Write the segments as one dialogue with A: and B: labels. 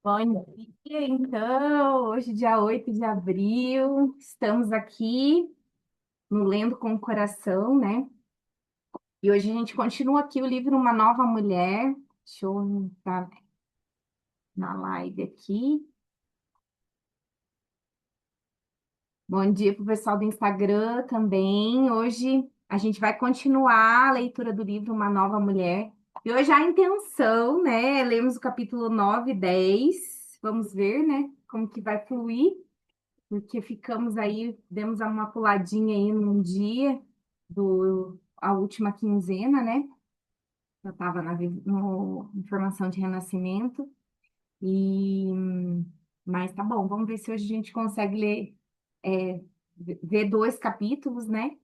A: Bom dia, então, hoje, dia 8 de abril, estamos aqui no Lendo com o Coração, né? E hoje a gente continua aqui o livro Uma Nova Mulher. Deixa eu entrar na live aqui. Bom dia para o pessoal do Instagram também. Hoje a gente vai continuar a leitura do livro Uma Nova Mulher. E hoje a intenção, né? Lemos o capítulo 9 e 10. Vamos ver, né? Como que vai fluir. Porque ficamos aí, demos uma puladinha aí num dia a última quinzena, né? Eu estava no formação de renascimento e mas tá bom, vamos ver se hoje a gente consegue ler, é, ver dois capítulos, né?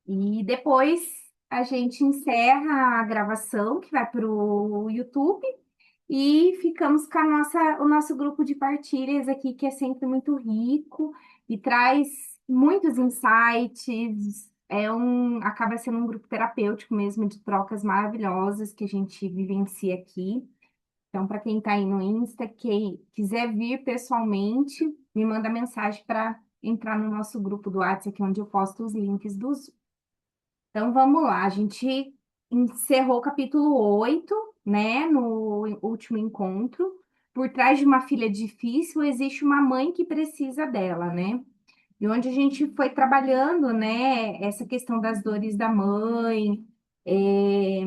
A: E depois a gente encerra a gravação que vai para o YouTube e ficamos com o nosso grupo de partilhas aqui, que é sempre muito rico e traz muitos insights. Acaba sendo um grupo terapêutico mesmo, de trocas maravilhosas que a gente vivencia aqui. Então, para quem está aí no Insta, quem quiser vir pessoalmente, me manda mensagem para entrar no nosso grupo do WhatsApp, aqui onde eu posto os links dos. Então, vamos lá. A gente encerrou o capítulo 8, né, no último encontro. Por trás de uma filha difícil, existe uma mãe que precisa dela, né? E onde a gente foi trabalhando, né, essa questão das dores da mãe, é,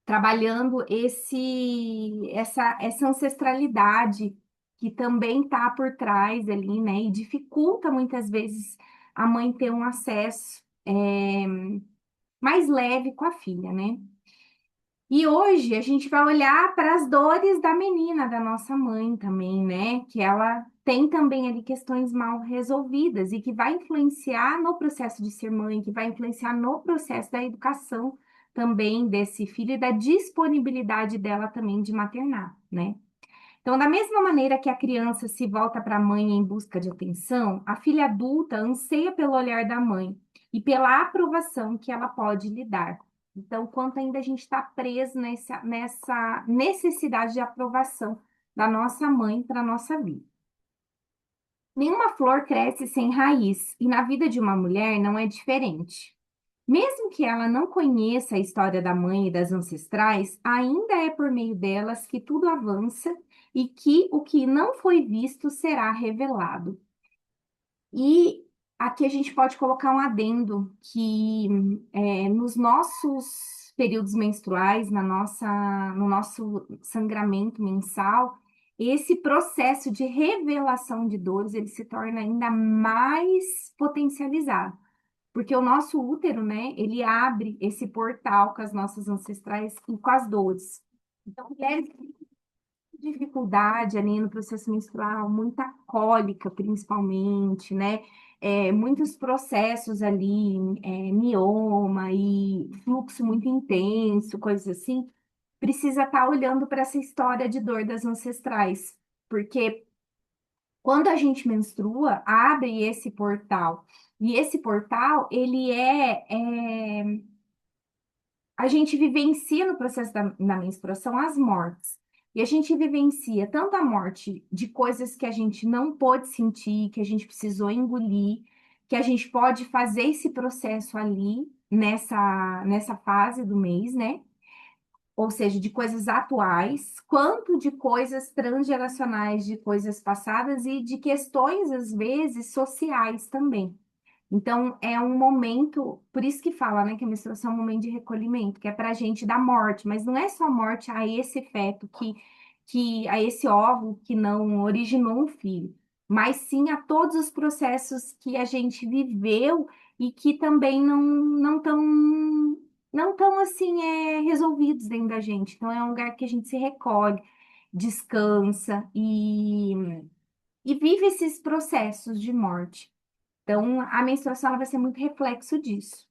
A: trabalhando essa ancestralidade que também está por trás ali, né, e dificulta muitas vezes a mãe ter um acesso. Mais leve com a filha, né? E hoje a gente vai olhar para as dores da menina, da nossa mãe também, né? Que ela tem também ali questões mal resolvidas e que vai influenciar no processo de ser mãe, que vai influenciar no processo da educação também desse filho e da disponibilidade dela também de maternar, né? Então, da mesma maneira que a criança se volta para a mãe em busca de atenção, a filha adulta anseia pelo olhar da mãe e pela aprovação que ela pode lhe dar. Então, quanto ainda a gente está preso nessa necessidade de aprovação da nossa mãe para a nossa vida. Nenhuma flor cresce sem raiz, e na vida de uma mulher não é diferente. Mesmo que ela não conheça a história da mãe e das ancestrais, ainda é por meio delas que tudo avança e que o que não foi visto será revelado. E aqui a gente pode colocar um adendo que nos nossos períodos menstruais, no nosso sangramento mensal, esse processo de revelação de dores ele se torna ainda mais potencializado. Porque o nosso útero, né, ele abre esse portal com as nossas ancestrais e com as dores. Então, mulheres que têm dificuldade ali no processo menstrual, muita cólica, principalmente, né? Muitos processos ali, mioma e fluxo muito intenso, coisas assim, precisa estar olhando para essa história de dor das ancestrais. Porque quando a gente menstrua, abre esse portal. E esse portal, a gente vivencia no processo da menstruação as mortes. E a gente vivencia tanto a morte de coisas que a gente não pôde sentir, que a gente precisou engolir, que a gente pode fazer esse processo ali, nessa fase do mês, né? Ou seja, de coisas atuais, quanto de coisas transgeracionais, de coisas passadas e de questões, às vezes, sociais também. Então, é um momento, por isso que fala, né, que a menstruação é um momento de recolhimento, que é para a gente dar morte, mas não é só morte a esse feto a esse óvulo que não originou um filho, mas sim a todos os processos que a gente viveu e que também não tão assim resolvidos dentro da gente. Então, é um lugar que a gente se recolhe, descansa e vive esses processos de morte. Então, a menstruação ela vai ser muito reflexo disso.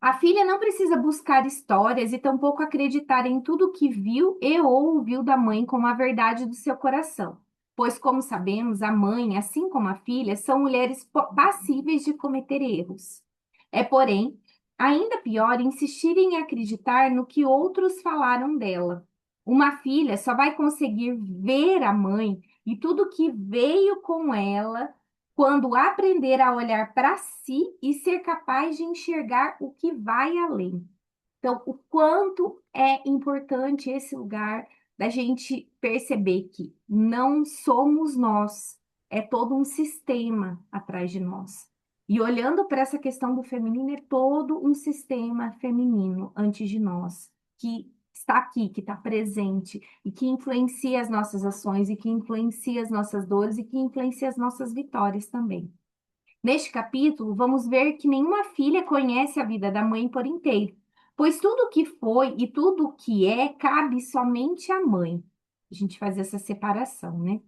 A: A filha não precisa buscar histórias e tampouco acreditar em tudo que viu e ou ouviu da mãe como a verdade do seu coração. Pois, como sabemos, a mãe, assim como a filha, são mulheres passíveis de cometer erros. É, porém, ainda pior insistir em acreditar no que outros falaram dela. Uma filha só vai conseguir ver a mãe e tudo que veio com ela quando aprender a olhar para si e ser capaz de enxergar o que vai além. Então, o quanto é importante esse lugar da gente perceber que não somos nós, é todo um sistema atrás de nós. E olhando para essa questão do feminino, é todo um sistema feminino antes de nós, que está aqui, que está presente e que influencia as nossas ações e que influencia as nossas dores e que influencia as nossas vitórias também. Neste capítulo, vamos ver que nenhuma filha conhece a vida da mãe por inteiro, pois tudo o que foi e tudo o que é cabe somente à mãe. A gente faz essa separação, né?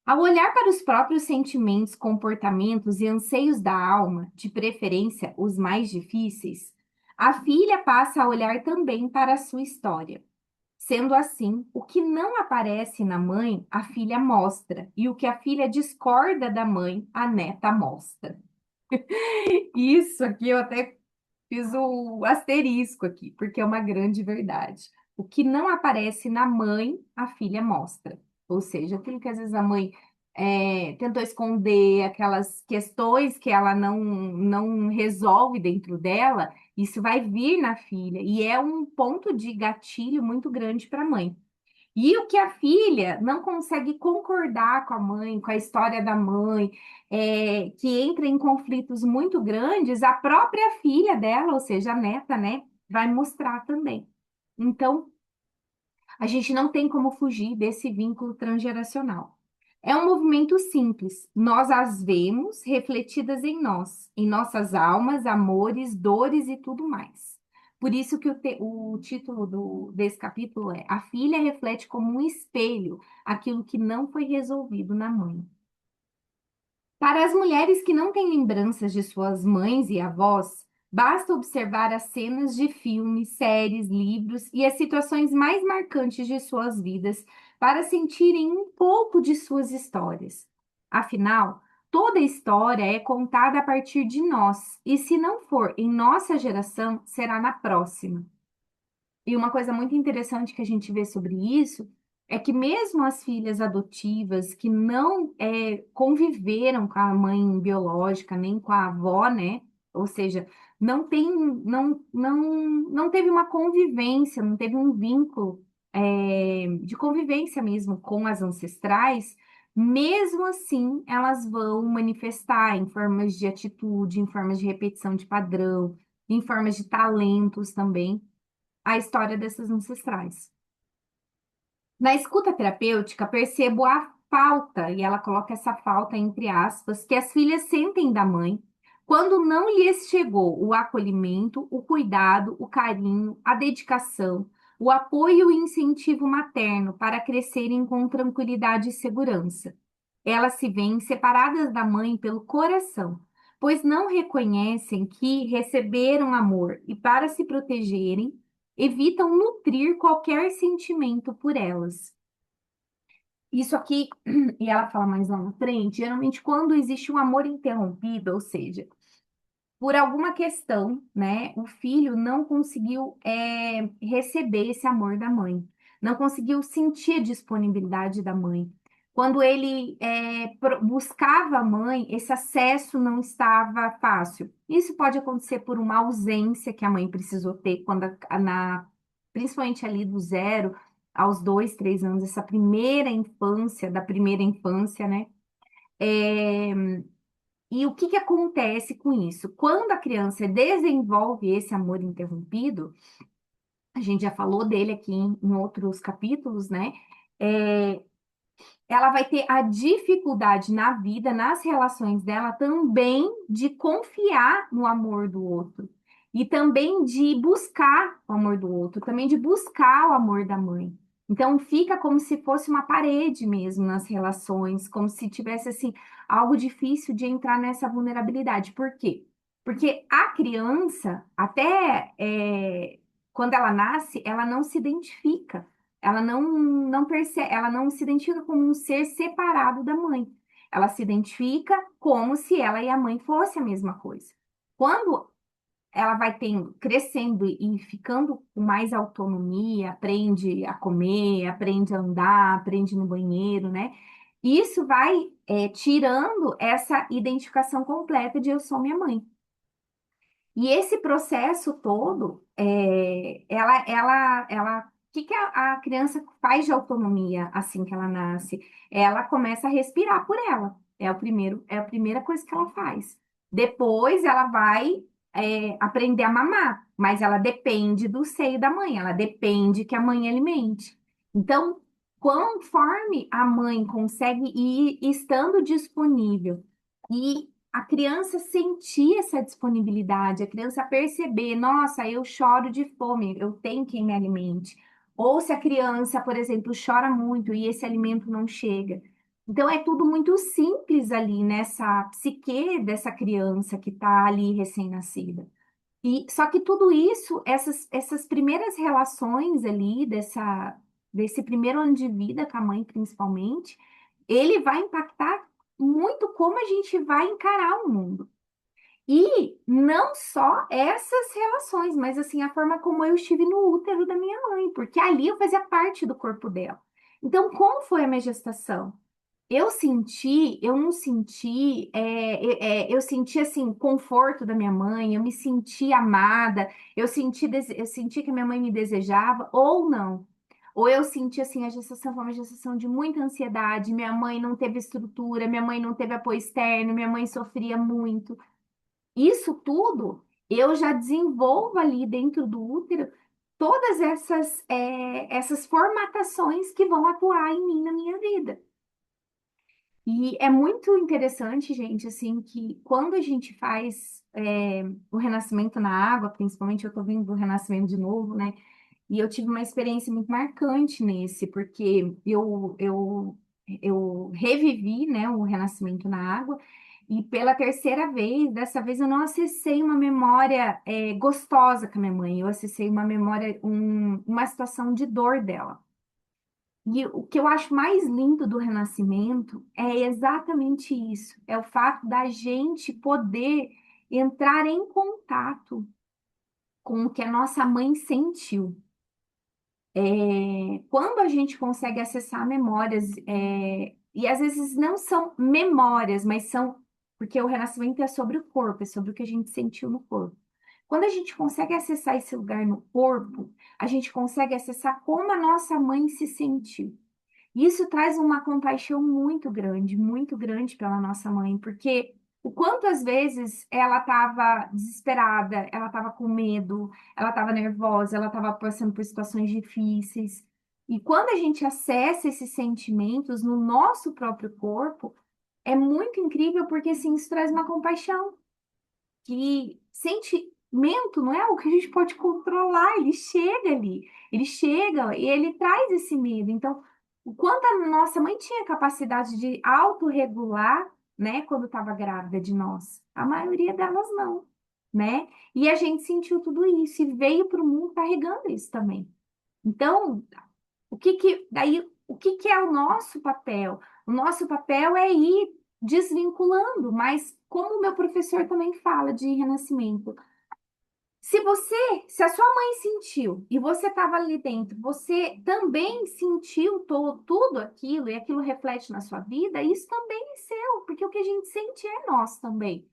A: Ao olhar para os próprios sentimentos, comportamentos e anseios da alma, de preferência os mais difíceis, a filha passa a olhar também para a sua história. Sendo assim, o que não aparece na mãe, a filha mostra, e o que a filha discorda da mãe, a neta mostra. Isso aqui eu até fiz o asterisco aqui, porque é uma grande verdade. O que não aparece na mãe, a filha mostra. Ou seja, aquilo que às vezes a mãe tentou esconder, aquelas questões que ela não resolve dentro dela, isso vai vir na filha. E é um ponto de gatilho muito grande para a mãe. E o que a filha não consegue concordar com a mãe, com a história da mãe, que entra em conflitos muito grandes, a própria filha dela, ou seja, a neta, né, vai mostrar também. Então, a gente não tem como fugir desse vínculo transgeracional. É um movimento simples. Nós as vemos refletidas em nós, em nossas almas, amores, dores e tudo mais. Por isso que o título desse capítulo é A filha reflete como um espelho aquilo que não foi resolvido na mãe. Para as mulheres que não têm lembranças de suas mães e avós, basta observar as cenas de filmes, séries, livros e as situações mais marcantes de suas vidas para sentirem um pouco de suas histórias. Afinal, toda história é contada a partir de nós, e se não for em nossa geração, será na próxima. E uma coisa muito interessante que a gente vê sobre isso é que mesmo as filhas adotivas que não conviveram com a mãe biológica nem com a avó, né? Ou seja, não teve uma convivência, não teve um vínculo de convivência mesmo com as ancestrais. Mesmo assim, elas vão manifestar em formas de atitude, em formas de repetição de padrão, em formas de talentos também a história dessas ancestrais. Na escuta terapêutica, percebo a falta, e ela coloca essa falta entre aspas, que as filhas sentem da mãe quando não lhes chegou o acolhimento, o cuidado, o carinho, a dedicação, o apoio e incentivo materno para crescerem com tranquilidade e segurança. Elas se veem separadas da mãe pelo coração, pois não reconhecem que receberam amor e, para se protegerem, evitam nutrir qualquer sentimento por elas. Isso aqui, e ela fala mais lá na frente, geralmente quando existe um amor interrompido, ou seja, por alguma questão, né, o filho não conseguiu receber esse amor da mãe, não conseguiu sentir a disponibilidade da mãe. Quando ele buscava a mãe, esse acesso não estava fácil. Isso pode acontecer por uma ausência que a mãe precisou ter quando principalmente ali do 0 aos 2, 3 anos, essa primeira infância, da primeira infância, né? É, e o que que acontece com isso? Quando a criança desenvolve esse amor interrompido, a gente já falou dele aqui em outros capítulos, né? É, ela vai ter a dificuldade na vida, nas relações dela também de confiar no amor do outro. E também de buscar o amor do outro, também de buscar o amor da mãe. Então fica como se fosse uma parede mesmo nas relações, como se tivesse assim algo difícil de entrar nessa vulnerabilidade. Por quê? Porque a criança, até quando ela nasce, ela não se identifica. Ela não percebe, ela não se identifica como um ser separado da mãe. Ela se identifica como se ela e a mãe fossem a mesma coisa. Quando ela vai crescendo e ficando com mais autonomia, aprende a comer, aprende a andar, aprende no banheiro, né? E isso vai, tirando essa identificação completa de eu sou minha mãe. E esse processo todo, o que que a criança faz de autonomia assim que ela nasce? Ela começa a respirar por ela. É a primeira coisa que ela faz. Depois ela vai, aprender a mamar, mas ela depende do seio da mãe, ela depende que a mãe alimente. Então, conforme a mãe consegue ir estando disponível e a criança sentir essa disponibilidade, a criança perceber, nossa, eu choro de fome, eu tenho quem me alimente. Ou se a criança, por exemplo, chora muito e esse alimento não chega. Então é tudo muito simples ali nessa psique dessa criança que está ali recém-nascida. E só que tudo isso, essas primeiras relações ali desse primeiro ano de vida com a mãe principalmente, ele vai impactar muito como a gente vai encarar o mundo. E não só essas relações, mas assim, a forma como eu estive no útero da minha mãe, porque ali eu fazia parte do corpo dela. Então, como foi a minha gestação? Eu não senti, eu senti assim, conforto da minha mãe, eu me senti amada, eu senti que a minha mãe me desejava, ou não. Ou eu senti assim, a gestação foi uma gestação de muita ansiedade, minha mãe não teve estrutura, minha mãe não teve apoio externo, minha mãe sofria muito. Isso tudo eu já desenvolvo ali dentro do útero todas essas formatações que vão atuar em mim na minha vida. E é muito interessante, gente, assim, que quando a gente faz, o renascimento na água, principalmente eu tô vindo do renascimento de novo, né? E eu tive uma experiência muito marcante nesse, porque eu revivi, né, o renascimento na água, e pela terceira vez, dessa vez eu não acessei uma memória, gostosa com a minha mãe, eu acessei uma memória, uma situação de dor dela. E o que eu acho mais lindo do renascimento é exatamente isso, é o fato da gente poder entrar em contato com o que a nossa mãe sentiu. Quando a gente consegue acessar memórias, e às vezes não são memórias, mas são, porque o renascimento é sobre o corpo, é sobre o que a gente sentiu no corpo. Quando a gente consegue acessar esse lugar no corpo, a gente consegue acessar como a nossa mãe se sentiu. Isso traz uma compaixão muito grande pela nossa mãe, porque o quanto às vezes ela estava desesperada, ela estava com medo, ela estava nervosa, ela estava passando por situações difíceis. E quando a gente acessa esses sentimentos no nosso próprio corpo, é muito incrível porque assim, isso traz uma compaixão que sentimento não é algo que a gente pode controlar, ele chega ali, ele chega e ele traz esse medo. Então, o quanto a nossa mãe tinha capacidade de autorregular, né, quando estava grávida de nós, a maioria delas não, né? E a gente sentiu tudo isso e veio para o mundo carregando isso também. Então, o que que é o nosso papel? O nosso papel é ir desvinculando, mas como o meu professor também fala de renascimento, se a sua mãe sentiu e você estava ali dentro, você também sentiu tudo aquilo e aquilo reflete na sua vida, isso também é seu, porque o que a gente sente é nosso também.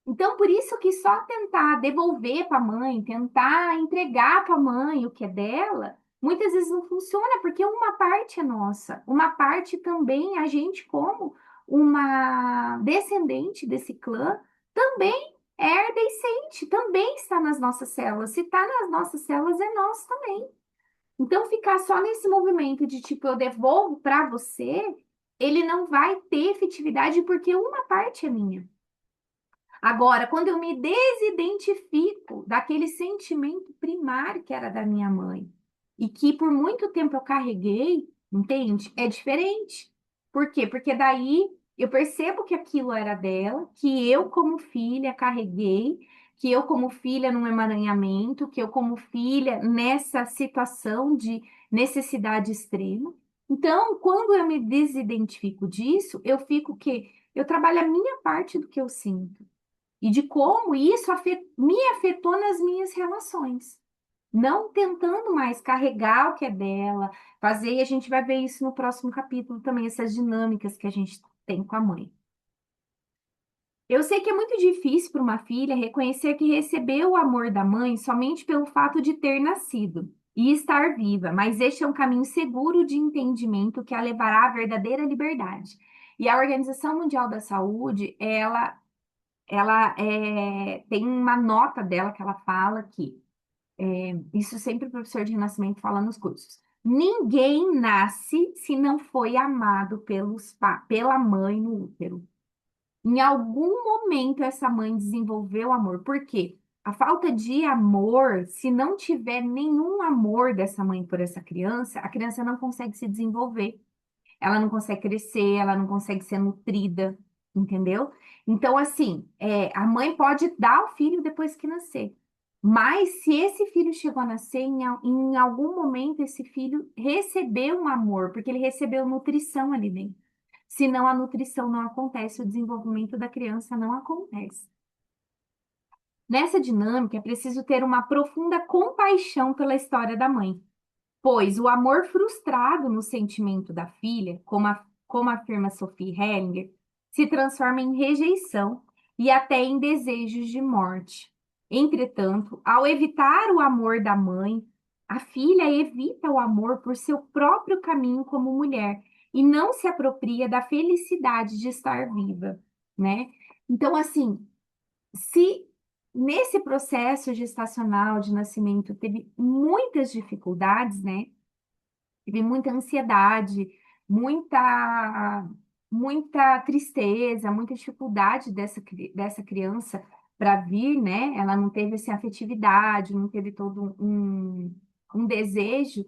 A: Então, por isso que só tentar devolver para a mãe, tentar entregar para a mãe o que é dela, muitas vezes não funciona, porque uma parte é nossa, uma parte também, a gente, como uma descendente desse clã, também herda e sente, também está nas nossas células. Se está nas nossas células, é nosso também. Então, ficar só nesse movimento de tipo, eu devolvo para você, ele não vai ter efetividade porque uma parte é minha. Agora, quando eu me desidentifico daquele sentimento primário que era da minha mãe e que por muito tempo eu carreguei, entende? É diferente. Por quê? Porque daí eu percebo que aquilo era dela, que eu, como filha, carreguei, que eu, como filha, num emaranhamento, que eu, como filha, nessa situação de necessidade extrema. Então, quando eu me desidentifico disso, eu fico o quê? Eu trabalho a minha parte do que eu sinto. e de como isso me afetou nas minhas relações. Não tentando mais carregar o que é dela, fazer, e a gente vai ver isso no próximo capítulo também, essas dinâmicas que a gente tem com a mãe. Eu sei que é muito difícil para uma filha reconhecer que recebeu o amor da mãe somente pelo fato de ter nascido e estar viva, mas este é um caminho seguro de entendimento que a levará à verdadeira liberdade. E a Organização Mundial da Saúde, tem uma nota dela que ela fala que, isso sempre o professor de renascimento fala nos cursos, ninguém nasce se não foi amado pela mãe no útero. Em algum momento essa mãe desenvolveu amor. Por quê? A falta de amor, se não tiver nenhum amor dessa mãe por essa criança, a criança não consegue se desenvolver, ela não consegue crescer, ela não consegue ser nutrida, entendeu? Então, assim, a mãe pode dar o filho depois que nascer. Mas se esse filho chegou a nascer, em algum momento esse filho recebeu um amor, porque ele recebeu nutrição ali dentro. Senão a nutrição não acontece, o desenvolvimento da criança não acontece. Nessa dinâmica, é preciso ter uma profunda compaixão pela história da mãe, pois o amor frustrado no sentimento da filha, como afirma Sophie Hellinger, se transforma em rejeição e até em desejos de morte. Entretanto, ao evitar o amor da mãe, a filha evita o amor por seu próprio caminho como mulher e não se apropria da felicidade de estar viva, né? Então, assim, se nesse processo gestacional de nascimento teve muitas dificuldades, né? Tive muita ansiedade, muita, muita tristeza, muita dificuldade dessa criança para vir, né? Ela não teve essa afetividade, não teve todo um desejo.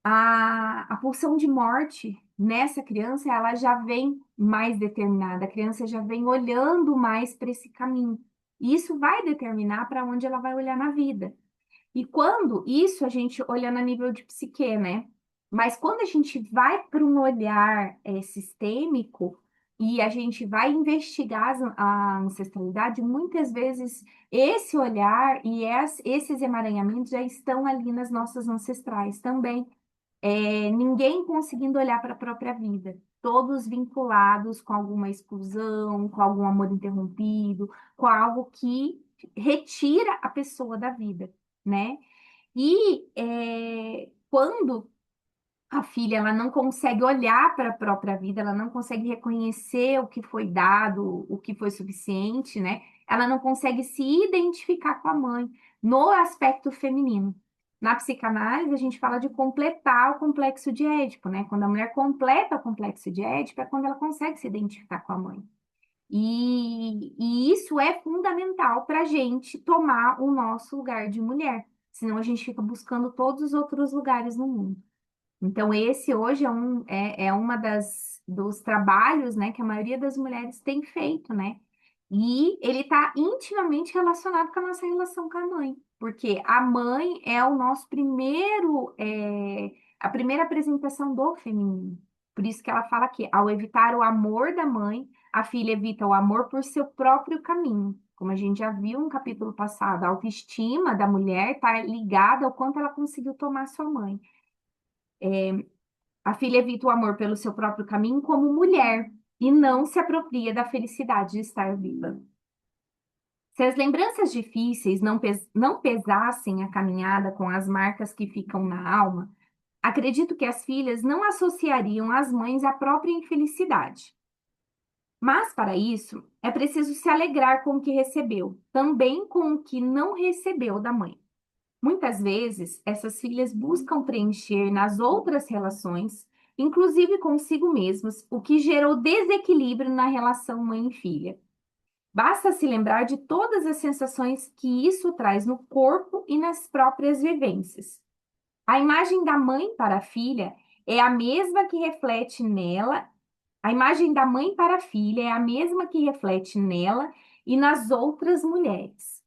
A: A pulsão de morte nessa criança, ela já vem mais determinada, a criança já vem olhando mais para esse caminho. E isso vai determinar para onde ela vai olhar na vida. E quando isso a gente olhando a nível de psique, né? Mas quando a gente vai para um olhar sistêmico e a gente vai investigar a ancestralidade, muitas vezes esse olhar e esses emaranhamentos já estão ali nas nossas ancestrais também. Ninguém conseguindo olhar para a própria vida. Todos vinculados com alguma exclusão, com algum amor interrompido, com algo que retira a pessoa da vida, né? E quando a filha ela não consegue olhar para a própria vida, ela não consegue reconhecer o que foi dado, o que foi suficiente, né? Ela não consegue se identificar com a mãe no aspecto feminino. Na psicanálise, a gente fala de completar o complexo de Édipo, né? Quando a mulher completa o complexo de Édipo, é quando ela consegue se identificar com a mãe. E isso é fundamental para a gente tomar o nosso lugar de mulher. Senão a gente fica buscando todos os outros lugares no mundo. Então, esse hoje é uma dos trabalhos, né, que a maioria das mulheres tem feito, né? E ele está intimamente relacionado com a nossa relação com a mãe, porque a mãe é o nosso a primeira apresentação do feminino. Por isso que ela fala que, ao evitar o amor da mãe, a filha evita o amor por seu próprio caminho. Como a gente já viu no capítulo passado, a autoestima da mulher está ligada ao quanto ela conseguiu tomar sua mãe. A filha evita o amor pelo seu próprio caminho como mulher e não se apropria da felicidade de estar viva. Se as lembranças difíceis não pesassem a caminhada com as marcas que ficam na alma, acredito que as filhas não associariam as mães à própria infelicidade. Mas, para isso, é preciso se alegrar com o que recebeu, também com o que não recebeu da mãe. Muitas vezes, essas filhas buscam preencher nas outras relações, inclusive consigo mesmas, o que gerou desequilíbrio na relação mãe e filha. Basta se lembrar de todas as sensações que isso traz no corpo e nas próprias vivências. A imagem da mãe para a filha é a mesma que reflete nela, a imagem da mãe para a filha é a mesma que reflete nela e nas outras mulheres.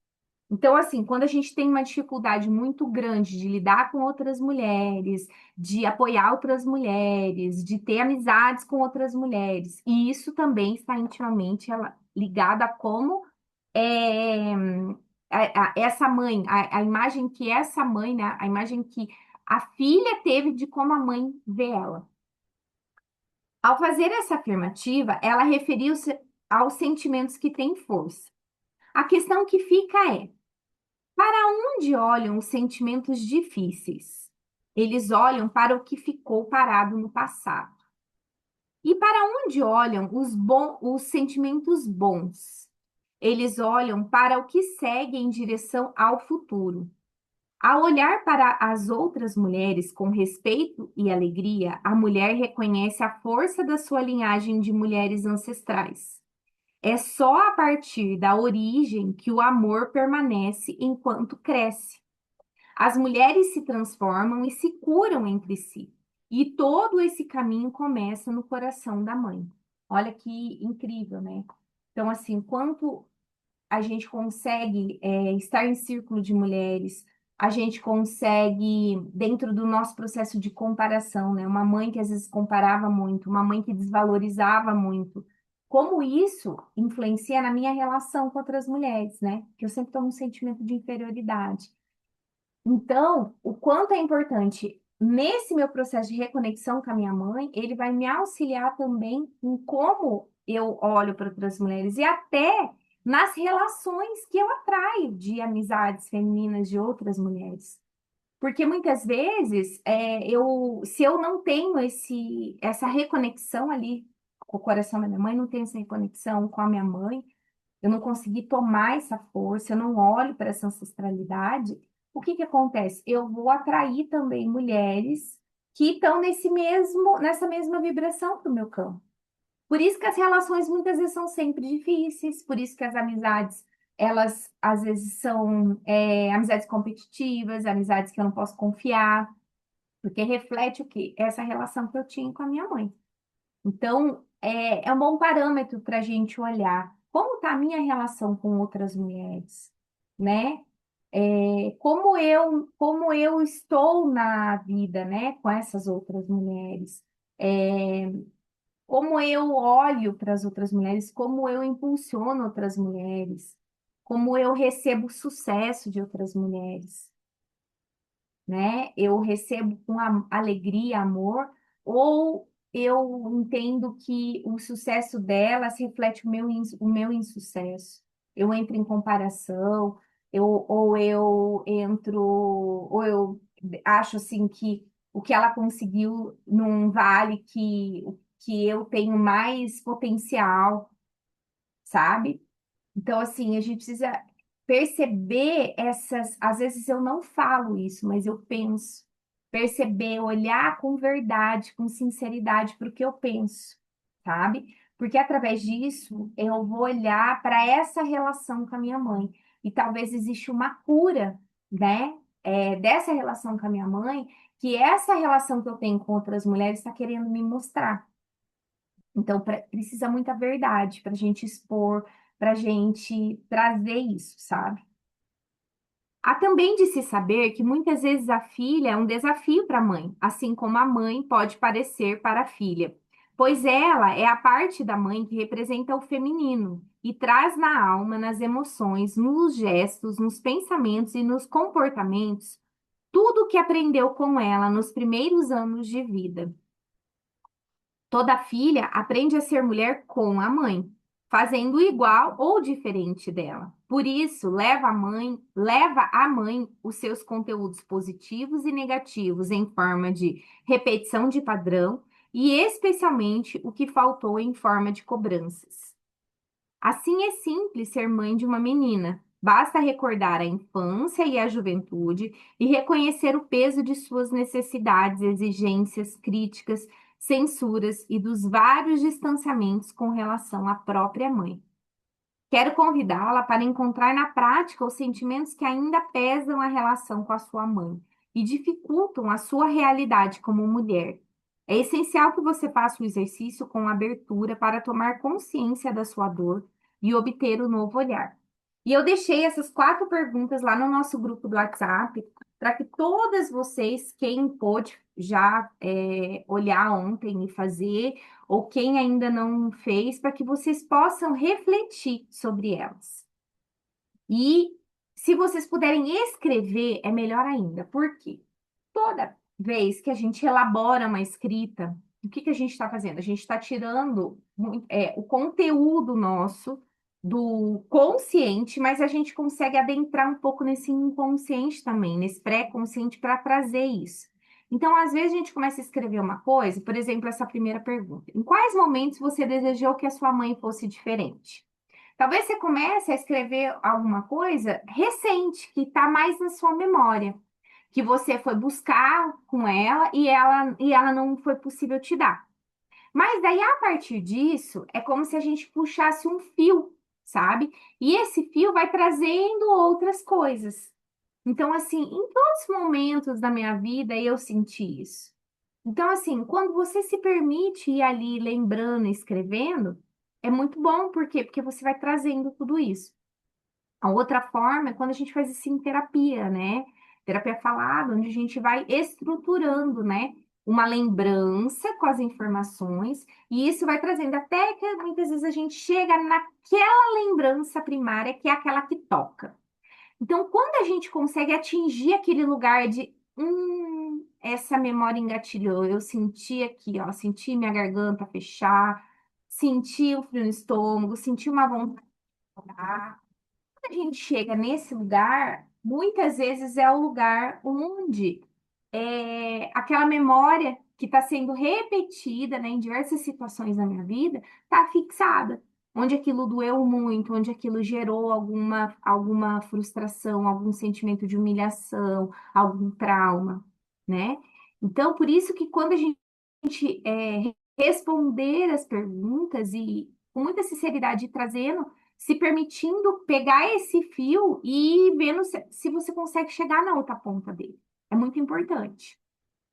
A: Então, assim, quando a gente tem uma dificuldade muito grande de lidar com outras mulheres, de apoiar outras mulheres, de ter amizades com outras mulheres, e isso também está intimamente ligado a como é, essa mãe, a imagem que essa mãe, né, a imagem que a filha teve de como a mãe vê ela. Ao fazer essa afirmativa, ela referiu-se aos sentimentos que têm força. A questão que fica é: para onde olham os sentimentos difíceis? Eles olham para o que ficou parado no passado. E para onde olham os sentimentos bons? Eles olham para o que segue em direção ao futuro. Ao olhar para as outras mulheres com respeito e alegria, a mulher reconhece a força da sua linhagem de mulheres ancestrais. É só a partir da origem que o amor permanece enquanto cresce. As mulheres se transformam e se curam entre si. E todo esse caminho começa no coração da mãe. Olha que incrível, né? Então, assim, quanto a gente consegue estar em círculo de mulheres, a gente consegue, dentro do nosso processo de comparação, né? Uma mãe que às vezes comparava muito, uma mãe que desvalorizava muito. Como isso influencia na minha relação com outras mulheres, né? Que eu sempre estou num sentimento de inferioridade. Então, o quanto é importante nesse meu processo de reconexão com a minha mãe, ele vai me auxiliar também em como eu olho para outras mulheres e até nas relações que eu atraio de amizades femininas de outras mulheres. Porque muitas vezes, se eu não tenho essa reconexão ali com o coração da minha mãe, não tenho essa reconexão com a minha mãe, eu não consegui tomar essa força, eu não olho para essa ancestralidade, o que que acontece? Eu vou atrair também mulheres que estão nessa mesma vibração para o meu campo. Por isso que as relações muitas vezes são sempre difíceis, por isso que as amizades, elas às vezes são amizades competitivas, amizades que eu não posso confiar, porque reflete o quê? Essa relação que eu tinha com a minha mãe. Então, é um bom parâmetro para a gente olhar como está a minha relação com outras mulheres, né? Como eu estou na vida, né, com essas outras mulheres. É, como eu olho para as outras mulheres, como eu impulsiono outras mulheres, como eu recebo o sucesso de outras mulheres, né? Eu recebo com alegria, amor, ou eu entendo que o sucesso delas reflete o meu insucesso. Eu entro em comparação, ou eu entro, ou eu acho assim que o que ela conseguiu não vale que eu tenho mais potencial, sabe? Então, assim, a gente precisa perceber essas. Às vezes eu não falo isso, mas eu penso. Perceber, olhar com verdade, com sinceridade para o que eu penso, sabe? Porque através disso eu vou olhar para essa relação com a minha mãe. E talvez exista uma cura, né? Dessa relação com a minha mãe, que essa relação que eu tenho com outras mulheres está querendo me mostrar. Então, precisa muita verdade para a gente expor, para a gente trazer isso, sabe? Há também de se saber que muitas vezes a filha é um desafio para a mãe, assim como a mãe pode parecer para a filha, pois ela é a parte da mãe que representa o feminino e traz na alma, nas emoções, nos gestos, nos pensamentos e nos comportamentos tudo o que aprendeu com ela nos primeiros anos de vida. Toda filha aprende a ser mulher com a mãe, fazendo igual ou diferente dela. Por isso, leva à mãe os seus conteúdos positivos e negativos em forma de repetição de padrão e especialmente o que faltou em forma de cobranças. Assim é simples ser mãe de uma menina. Basta recordar a infância e a juventude e reconhecer o peso de suas necessidades, exigências, críticas, censuras e dos vários distanciamentos com relação à própria mãe. Quero convidá-la para encontrar na prática os sentimentos que ainda pesam a relação com a sua mãe e dificultam a sua realidade como mulher. É essencial que você faça o exercício com abertura para tomar consciência da sua dor e obter o novo olhar. E eu deixei essas 4 perguntas lá no nosso grupo do WhatsApp para que todas vocês, quem pôde já olhar ontem e fazer, ou quem ainda não fez, para que vocês possam refletir sobre elas. E se vocês puderem escrever, é melhor ainda. Por quê? Toda vez que a gente elabora uma escrita, o que que a gente está fazendo? A gente está tirando o conteúdo nosso do consciente, mas a gente consegue adentrar um pouco nesse inconsciente também, nesse pré-consciente para trazer isso. Então, às vezes, a gente começa a escrever uma coisa, por exemplo, essa primeira pergunta: em quais momentos você desejou que a sua mãe fosse diferente? Talvez você comece a escrever alguma coisa recente, que está mais na sua memória, que você foi buscar com ela e ela não foi possível te dar. Mas daí, a partir disso, é como se a gente puxasse um fio, sabe? E esse fio vai trazendo outras coisas. Então, assim, em todos os momentos da minha vida eu senti isso. Então, assim, quando você se permite ir ali lembrando, e escrevendo, é muito bom, por quê? Porque você vai trazendo tudo isso. A outra forma é quando a gente faz isso em terapia, né? Terapia falada, onde a gente vai estruturando, né? Uma lembrança com as informações, e isso vai trazendo até que muitas vezes a gente chega naquela lembrança primária, que é aquela que toca. Então, quando a gente consegue atingir aquele lugar de, essa memória engatilhou, eu senti aqui, ó, senti minha garganta fechar, senti o frio no estômago, senti uma vontade de chorar. Quando a gente chega nesse lugar, muitas vezes é o lugar onde aquela memória que está sendo repetida, né, em diversas situações da minha vida, está fixada. Onde aquilo doeu muito, onde aquilo gerou alguma frustração, algum sentimento de humilhação, algum trauma, né? Então, por isso que quando a gente responder as perguntas e com muita sinceridade trazendo, se permitindo pegar esse fio e vendo se você consegue chegar na outra ponta dele. É muito importante.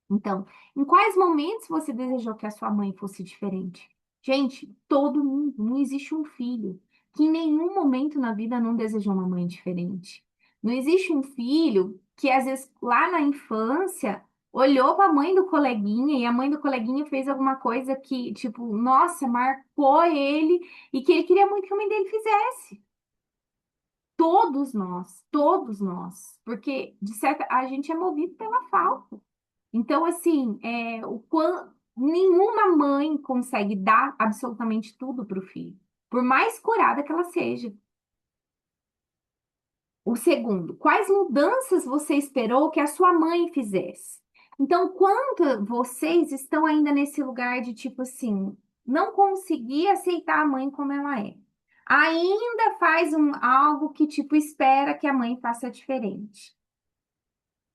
A: Então, em quais momentos você desejou que a sua mãe fosse diferente? Gente, todo mundo, não existe um filho que em nenhum momento na vida não desejou uma mãe diferente. Não existe um filho que, às vezes, lá na infância, olhou para a mãe do coleguinha e a mãe do coleguinha fez alguma coisa que, tipo, nossa, marcou ele e que ele queria muito que a mãe dele fizesse. Todos nós, porque de certa a gente é movido pela falta. Então, assim, nenhuma mãe consegue dar absolutamente tudo para o filho, por mais curada que ela seja. O segundo, quais mudanças você esperou que a sua mãe fizesse? Então, quando vocês estão ainda nesse lugar de tipo assim, não conseguir aceitar a mãe como ela é, ainda faz algo que tipo espera que a mãe faça diferente.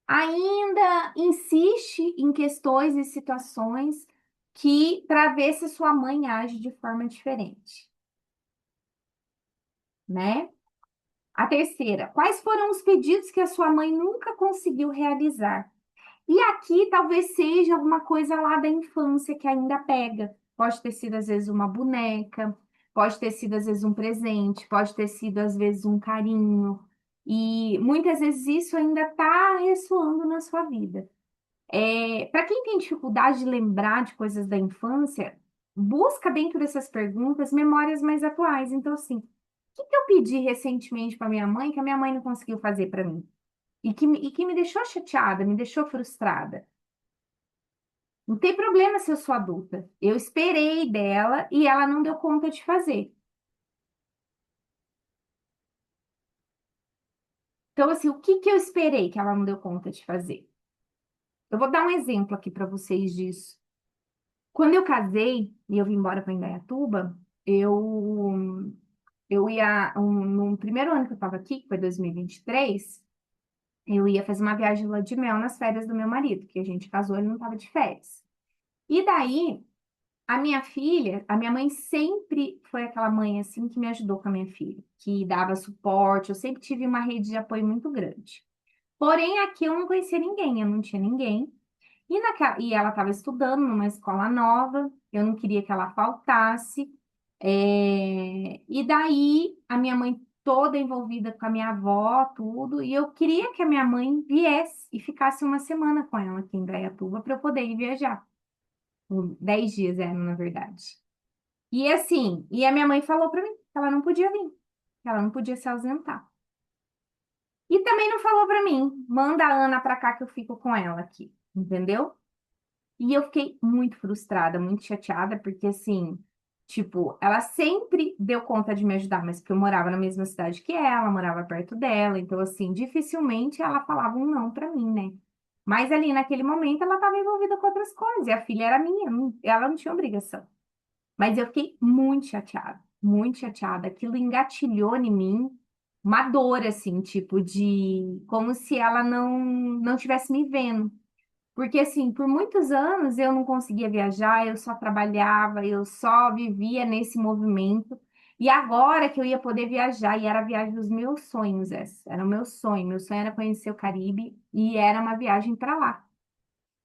A: Ainda insiste em questões e situações que para ver se sua mãe age de forma diferente, né? A terceira, quais foram os pedidos que a sua mãe nunca conseguiu realizar? E aqui talvez seja alguma coisa lá da infância que ainda pega. Pode ter sido às vezes uma boneca, pode ter sido às vezes um presente, pode ter sido às vezes um carinho. E muitas vezes isso ainda está ressoando na sua vida. Para quem tem dificuldade de lembrar de coisas da infância, busca dentro dessas perguntas memórias mais atuais. Então, assim, o que que eu pedi recentemente para minha mãe que a minha mãe não conseguiu fazer para mim? E que me deixou chateada, me deixou frustrada. Não tem problema se eu sou adulta. Eu esperei dela e ela não deu conta de fazer. Então, assim, o que que eu esperei que ela não deu conta de fazer? Eu vou dar um exemplo aqui para vocês disso. Quando eu casei e eu vim embora para Indaiatuba, eu ia, no primeiro ano que eu estava aqui, que foi 2023, eu ia fazer uma viagem de lua de mel nas férias do meu marido, que a gente casou, ele não estava de férias. E daí, a minha filha, a minha mãe sempre foi aquela mãe assim que me ajudou com a minha filha, que dava suporte, eu sempre tive uma rede de apoio muito grande. Porém, aqui eu não conhecia ninguém, eu não tinha ninguém. E ela estava estudando numa escola nova, eu não queria que ela faltasse. E daí, a minha mãe toda envolvida com a minha avó, tudo, e eu queria que a minha mãe viesse e ficasse uma semana com ela aqui em Indaiatuba para eu poder ir viajar. 10 dias eram, na verdade. E assim, e a minha mãe falou para mim que ela não podia vir, que ela não podia se ausentar. E também não falou pra mim, manda a Ana pra cá que eu fico com ela aqui, entendeu? E eu fiquei muito frustrada, muito chateada, porque assim, tipo, ela sempre deu conta de me ajudar, mas porque eu morava na mesma cidade que ela, morava perto dela, então assim, dificilmente ela falava um não pra mim, né? Mas ali naquele momento ela estava envolvida com outras coisas, e a filha era minha, ela não tinha obrigação. Mas eu fiquei muito chateada, muito chateada. Aquilo engatilhou em mim uma dor, assim, tipo, de como se ela não tivesse me vendo. Porque, assim, por muitos anos eu não conseguia viajar, eu só trabalhava, eu só vivia nesse movimento. E agora que eu ia poder viajar, e era a viagem dos meus sonhos, essa. Era o meu sonho. Meu sonho era conhecer o Caribe e era uma viagem para lá.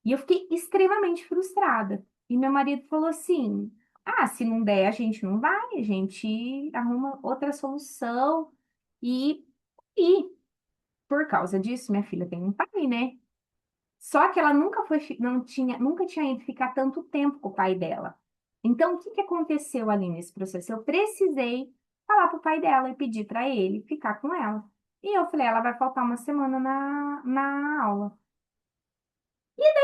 A: E eu fiquei extremamente frustrada. E meu marido falou assim: ah, se não der, a gente não vai, a gente arruma outra solução. E, e por causa disso, minha filha tem um pai, né? Só que ela nunca foi, não tinha, nunca tinha ido ficar tanto tempo com o pai dela. Então, o que que aconteceu ali nesse processo? Eu precisei falar pro pai dela e pedir para ele ficar com ela. E eu falei, ela vai faltar uma semana na aula.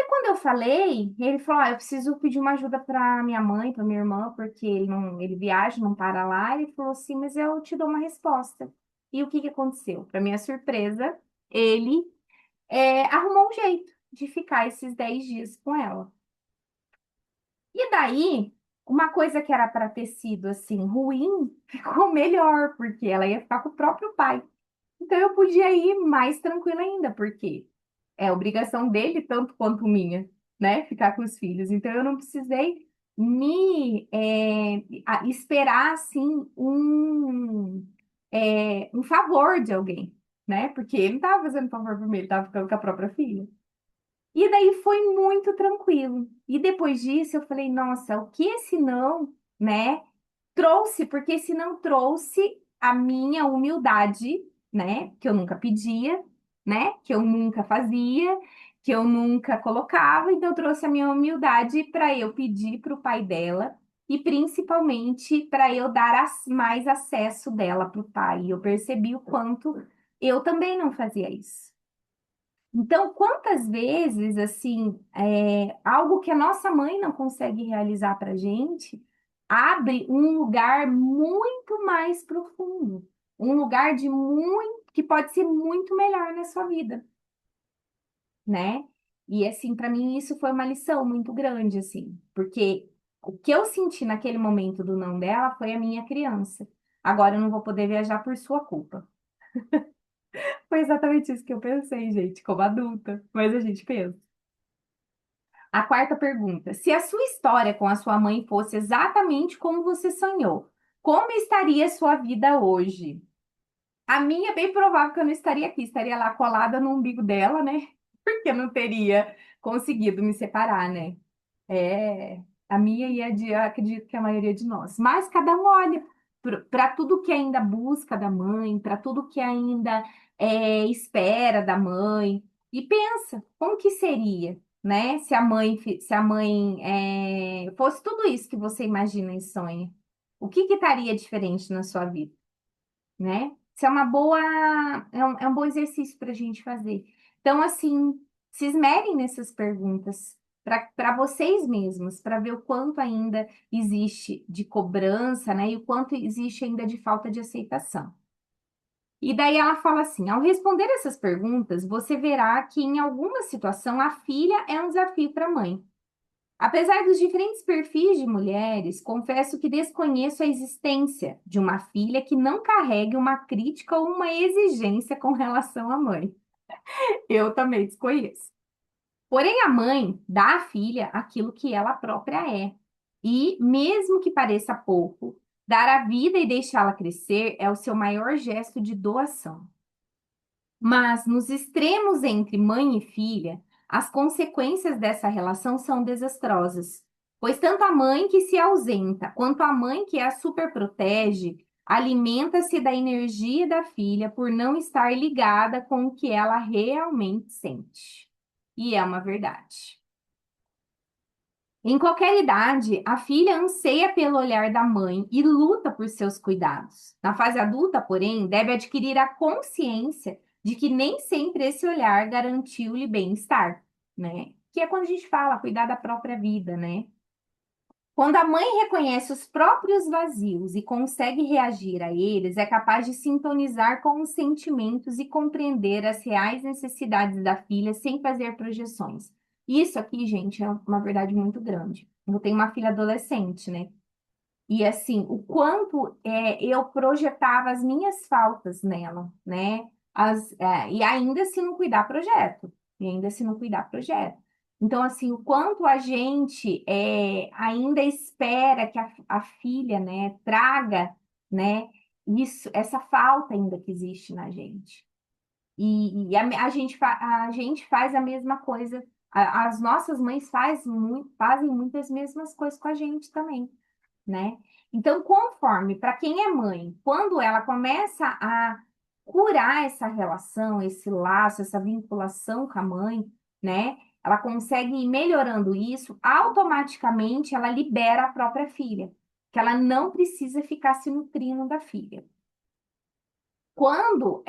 A: Quando eu falei, ele falou: eu preciso pedir uma ajuda para minha mãe, para minha irmã, porque ele viaja, não para lá. Ele falou assim: mas eu te dou uma resposta. E o que que aconteceu? Para minha surpresa, ele arrumou um jeito de ficar esses 10 dias com ela. E daí, uma coisa que era para ter sido assim ruim, ficou melhor, porque ela ia ficar com o próprio pai. Então eu podia ir mais tranquila ainda, porque é obrigação dele tanto quanto minha, né? Ficar com os filhos. Então eu não precisei esperar assim um favor de alguém, né? Porque ele não estava fazendo favor por mim, ele estava ficando com a própria filha. E daí foi muito tranquilo. E depois disso eu falei, nossa, o que esse não, né? Trouxe, porque se não trouxe a minha humildade, né? Que eu nunca pedia, né? Que eu nunca fazia, que eu nunca colocava. Então, trouxe a minha humildade para eu pedir para o pai dela e principalmente para eu dar mais acesso dela para o pai. E eu percebi o quanto eu também não fazia isso. Então, quantas vezes, assim, algo que a nossa mãe não consegue realizar para a gente, abre um lugar muito mais profundo, um lugar de muito, que pode ser muito melhor na sua vida, né? E, assim, para mim isso foi uma lição muito grande, assim, porque o que eu senti naquele momento do não dela foi a minha criança. Agora eu não vou poder viajar por sua culpa. Foi exatamente isso que eu pensei, gente, como adulta, mas a gente pensa. A quarta pergunta: se a sua história com a sua mãe fosse exatamente como você sonhou, como estaria a sua vida hoje? A minha é bem provável que eu não estaria aqui, estaria lá colada no umbigo dela, né? Porque eu não teria conseguido me separar, né? É, a minha e a de, eu acredito que a maioria de nós. Mas cada um olha para tudo que ainda busca da mãe, para tudo que ainda espera da mãe e pensa como que seria, né? Se a mãe fosse tudo isso que você imagina e sonha, o que que estaria diferente na sua vida, né? Isso é uma boa, é um bom exercício para a gente fazer. Então, assim, se esmerem nessas perguntas para vocês mesmos, para ver o quanto ainda existe de cobrança, né? E o quanto existe ainda de falta de aceitação. E daí ela fala assim: ao responder essas perguntas, você verá que em alguma situação a filha é um desafio para a mãe. Apesar dos diferentes perfis de mulheres, confesso que desconheço a existência de uma filha que não carregue uma crítica ou uma exigência com relação à mãe. Eu também desconheço. Porém, a mãe dá à filha aquilo que ela própria é. E, mesmo que pareça pouco, dar a vida e deixá-la crescer é o seu maior gesto de doação. Mas nos extremos entre mãe e filha, as consequências dessa relação são desastrosas, pois tanto a mãe que se ausenta quanto a mãe que a superprotege alimenta-se da energia da filha por não estar ligada com o que ela realmente sente. E é uma verdade. Em qualquer idade, a filha anseia pelo olhar da mãe e luta por seus cuidados. Na fase adulta, porém, deve adquirir a consciência de que nem sempre esse olhar garantiu-lhe bem-estar, né? Que é quando a gente fala cuidar da própria vida, né? Quando a mãe reconhece os próprios vazios e consegue reagir a eles, é capaz de sintonizar com os sentimentos e compreender as reais necessidades da filha sem fazer projeções. Isso aqui, gente, é uma verdade muito grande. Eu tenho uma filha adolescente, né? E assim, o quanto eu projetava as minhas faltas nela, né? E ainda se não cuidar projeto. E ainda se não cuidar projeto. Então, assim, o quanto a gente ainda espera que a filha, né, traga, né, isso, essa falta ainda que existe na gente. A gente faz a mesma coisa. As nossas mães fazem muitas mesmas coisas com a gente também, né? Então, conforme, para quem é mãe, quando ela começa a curar essa relação, esse laço, essa vinculação com a mãe, né? Ela consegue ir melhorando isso, automaticamente ela libera a própria filha, que ela não precisa ficar se nutrindo da filha. Quando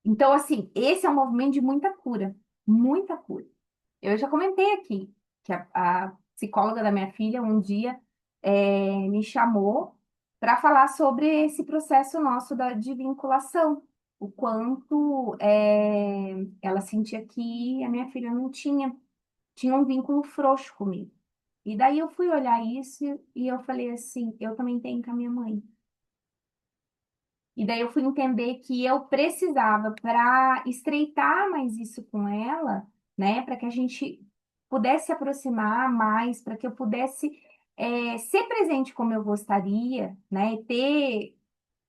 A: Então, assim, esse é um movimento de muita cura, muita cura. Eu já comentei aqui que a psicóloga da minha filha um dia me chamou para falar sobre esse processo nosso de vinculação, o quanto ela sentia que a minha filha não tinha um vínculo frouxo comigo. E daí eu fui olhar isso e eu falei assim, eu também tenho com a minha mãe. E daí eu fui entender que eu precisava, para estreitar mais isso com ela, né, para que a gente pudesse se aproximar mais, para que eu pudesse ser presente como eu gostaria, né,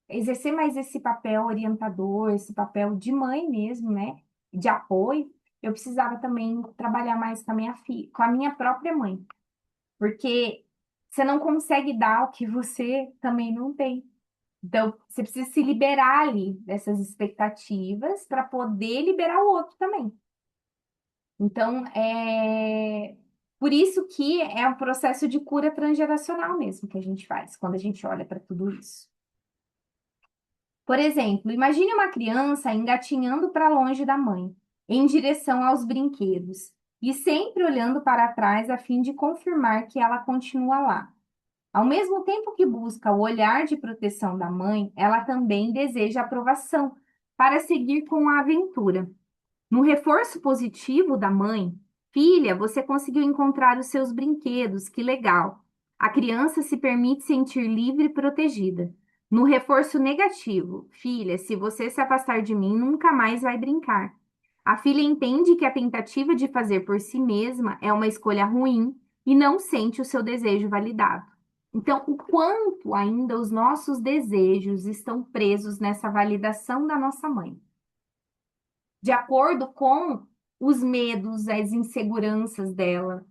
A: exercer mais esse papel orientador, esse papel de mãe mesmo, né, de apoio. Eu precisava também trabalhar mais com a minha filha, com a minha própria mãe, porque você não consegue dar o que você também não tem. Então, você precisa se liberar ali dessas expectativas para poder liberar o outro também. Então, por isso que é um processo de cura transgeracional mesmo que a gente faz, quando a gente olha para tudo isso. Por exemplo, imagine uma criança engatinhando para longe da mãe, em direção aos brinquedos, e sempre olhando para trás a fim de confirmar que ela continua lá. Ao mesmo tempo que busca o olhar de proteção da mãe, ela também deseja aprovação para seguir com a aventura. No reforço positivo da mãe, filha, você conseguiu encontrar os seus brinquedos, que legal. A criança se permite sentir livre e protegida. No reforço negativo, filha, se você se afastar de mim, nunca mais vai brincar. A filha entende que a tentativa de fazer por si mesma é uma escolha ruim e não sente o seu desejo validado. Então, o quanto ainda os nossos desejos estão presos nessa validação da nossa mãe, de acordo com os medos, as inseguranças dela.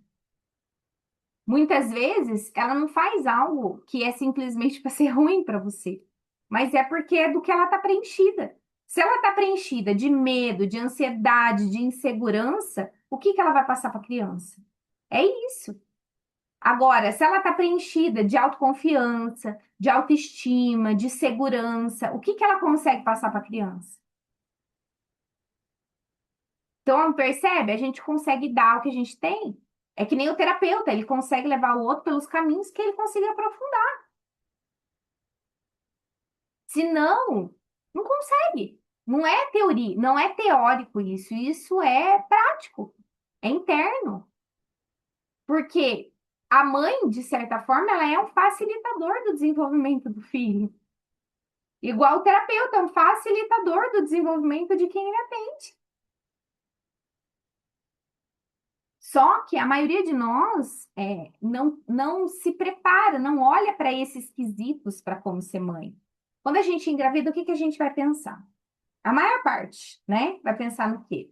A: Muitas vezes, ela não faz algo que é simplesmente para ser ruim para você, mas é porque é do que ela está preenchida. Se ela está preenchida de medo, de ansiedade, de insegurança, o que que ela vai passar para a criança? É isso. Agora, se ela está preenchida de autoconfiança, de autoestima, de segurança, o que que ela consegue passar para a criança? Então, percebe? A gente consegue dar o que a gente tem. É que nem o terapeuta, ele consegue levar o outro pelos caminhos que ele consiga aprofundar. Se não, não consegue. Não é teoria, não é teórico isso é prático, é interno. Porque a mãe, de certa forma, ela é um facilitador do desenvolvimento do filho. Igual o terapeuta, é um facilitador do desenvolvimento de quem ele atende. Só que a maioria de nós não se prepara, não olha para esses quesitos para como ser mãe. Quando a gente engravida, o que que a gente vai pensar? A maior parte, né? Vai pensar no quê?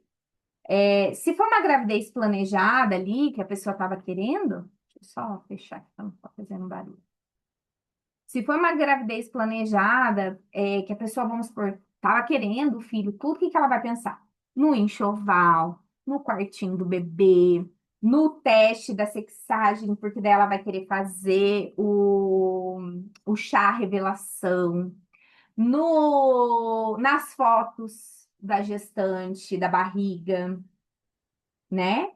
A: Se for uma gravidez planejada ali, que a pessoa estava querendo, deixa eu só fechar aqui para não ficar fazendo barulho. Se for uma gravidez planejada, que a pessoa, vamos supor, estava querendo o filho, tudo, o que que ela vai pensar? No enxoval, no quartinho do bebê, no teste da sexagem, porque daí ela vai querer fazer o chá revelação, no, nas fotos da gestante, da barriga, né?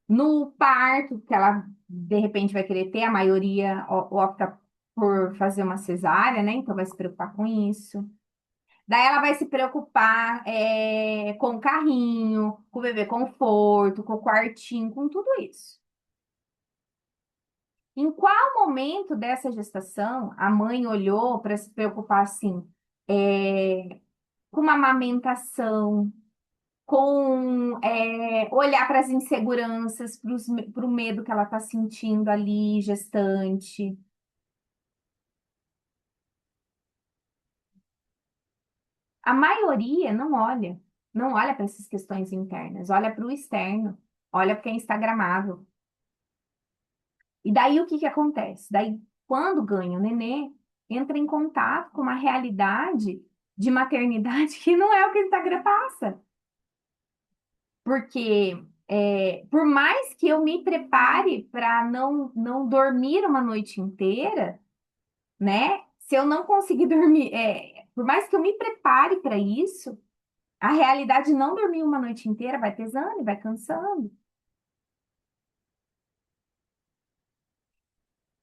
A: No parto, que ela de repente vai querer ter, a maioria opta por fazer uma cesárea, né? Então vai se preocupar com isso. Daí ela vai se preocupar com o carrinho, com o bebê conforto, com o quartinho, com tudo isso. Em qual momento dessa gestação a mãe olhou para se preocupar assim, com uma amamentação, com olhar para as inseguranças, para o medo que ela está sentindo ali, gestante? A maioria não olha para essas questões internas, olha para o externo, olha para o que é instagramável. E daí o que que acontece? Daí, quando ganha o nenê, entra em contato com uma realidade de maternidade que não é o que o Instagram passa. Porque por mais que eu me prepare para não dormir uma noite inteira, né? Se eu não conseguir dormir, por mais que eu me prepare para isso, a realidade de não dormir uma noite inteira vai pesando e vai cansando.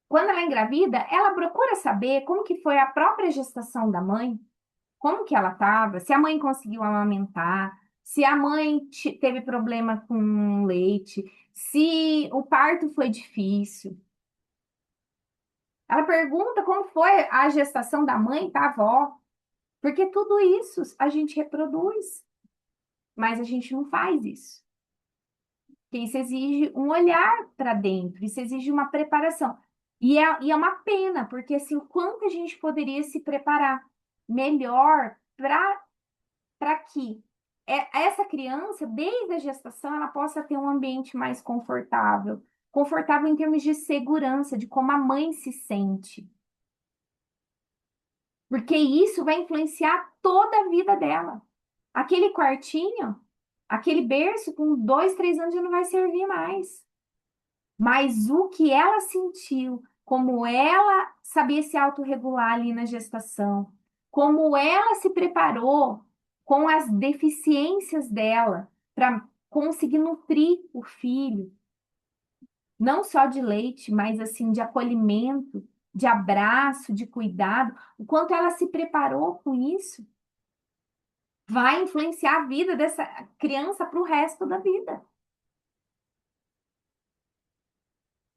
A: Quando ela é engravida, ela procura saber como que foi a própria gestação da mãe, como que ela estava, se a mãe conseguiu amamentar, se a mãe teve problema com leite, se o parto foi difícil. Ela pergunta como foi a gestação da mãe, da avó, porque tudo isso a gente reproduz, mas a gente não faz isso. Porque isso exige um olhar para dentro, isso exige uma preparação. E é uma pena, porque assim, o quanto a gente poderia se preparar melhor para que essa criança, desde a gestação, ela possa ter um ambiente mais confortável. Confortável em termos de segurança, de como a mãe se sente. Porque isso vai influenciar toda a vida dela. Aquele quartinho, aquele berço com 2, 3 anos já não vai servir mais. Mas o que ela sentiu, como ela sabia se autorregular ali na gestação, como ela se preparou com as deficiências dela para conseguir nutrir o filho, não só de leite, mas assim de acolhimento, de abraço, de cuidado, o quanto ela se preparou com isso, vai influenciar a vida dessa criança para o resto da vida.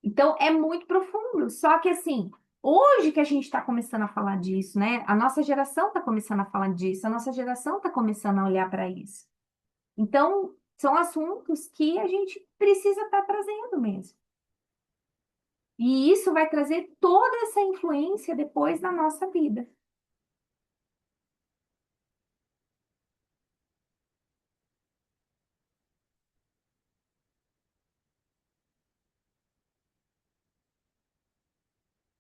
A: Então, é muito profundo. Só que, assim, hoje que a gente está começando a falar disso, né? A nossa geração está começando a falar disso, a nossa geração está começando a olhar para isso. Então, são assuntos que a gente precisa estar trazendo mesmo. E isso vai trazer toda essa influência depois na nossa vida.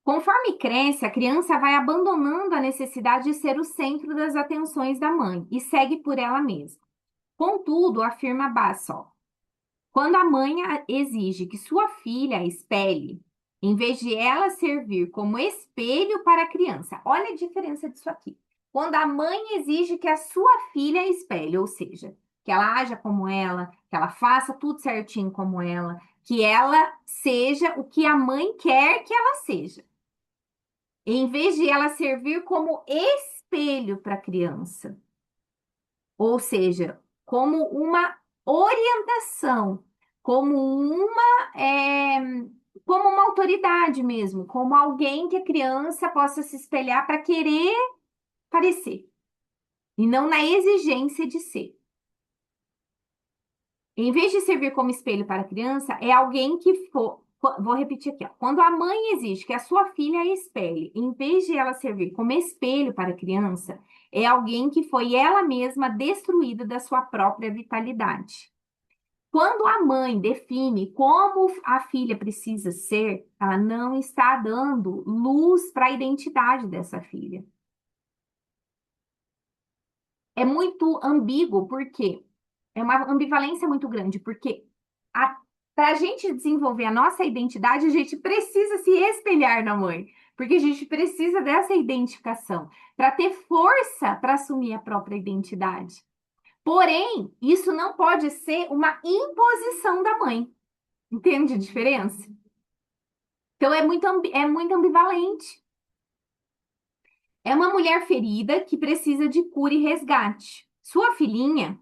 A: Conforme cresce, a criança vai abandonando a necessidade de ser o centro das atenções da mãe e segue por ela mesma. Contudo, afirma Bassol, quando a mãe exige que sua filha a espelhe, em vez de ela servir como espelho para a criança, olha a diferença disso aqui. Quando a mãe exige que a sua filha a espelhe, ou seja, que ela haja como ela, que ela faça tudo certinho como ela, que ela seja o que a mãe quer que ela seja, em vez de ela servir como espelho para a criança, ou seja, como uma orientação, como é, como uma autoridade mesmo, como alguém que a criança possa se espelhar para querer parecer, e não na exigência de ser. Em vez de servir como espelho para a criança, é alguém que for. Vou repetir aqui, ó. Quando a mãe exige que a sua filha a espelhe, em vez de ela servir como espelho para a criança, é alguém que foi ela mesma destruída da sua própria vitalidade. Quando a mãe define como a filha precisa ser, ela não está dando luz para a identidade dessa filha. É muito ambíguo, porque é uma ambivalência muito grande, porque para a gente desenvolver a nossa identidade, a gente precisa se espelhar na mãe. Porque a gente precisa dessa identificação para ter força para assumir a própria identidade. Porém, isso não pode ser uma imposição da mãe. Entende a diferença? Então é muito ambivalente. É uma mulher ferida que precisa de cura e resgate. Sua filhinha,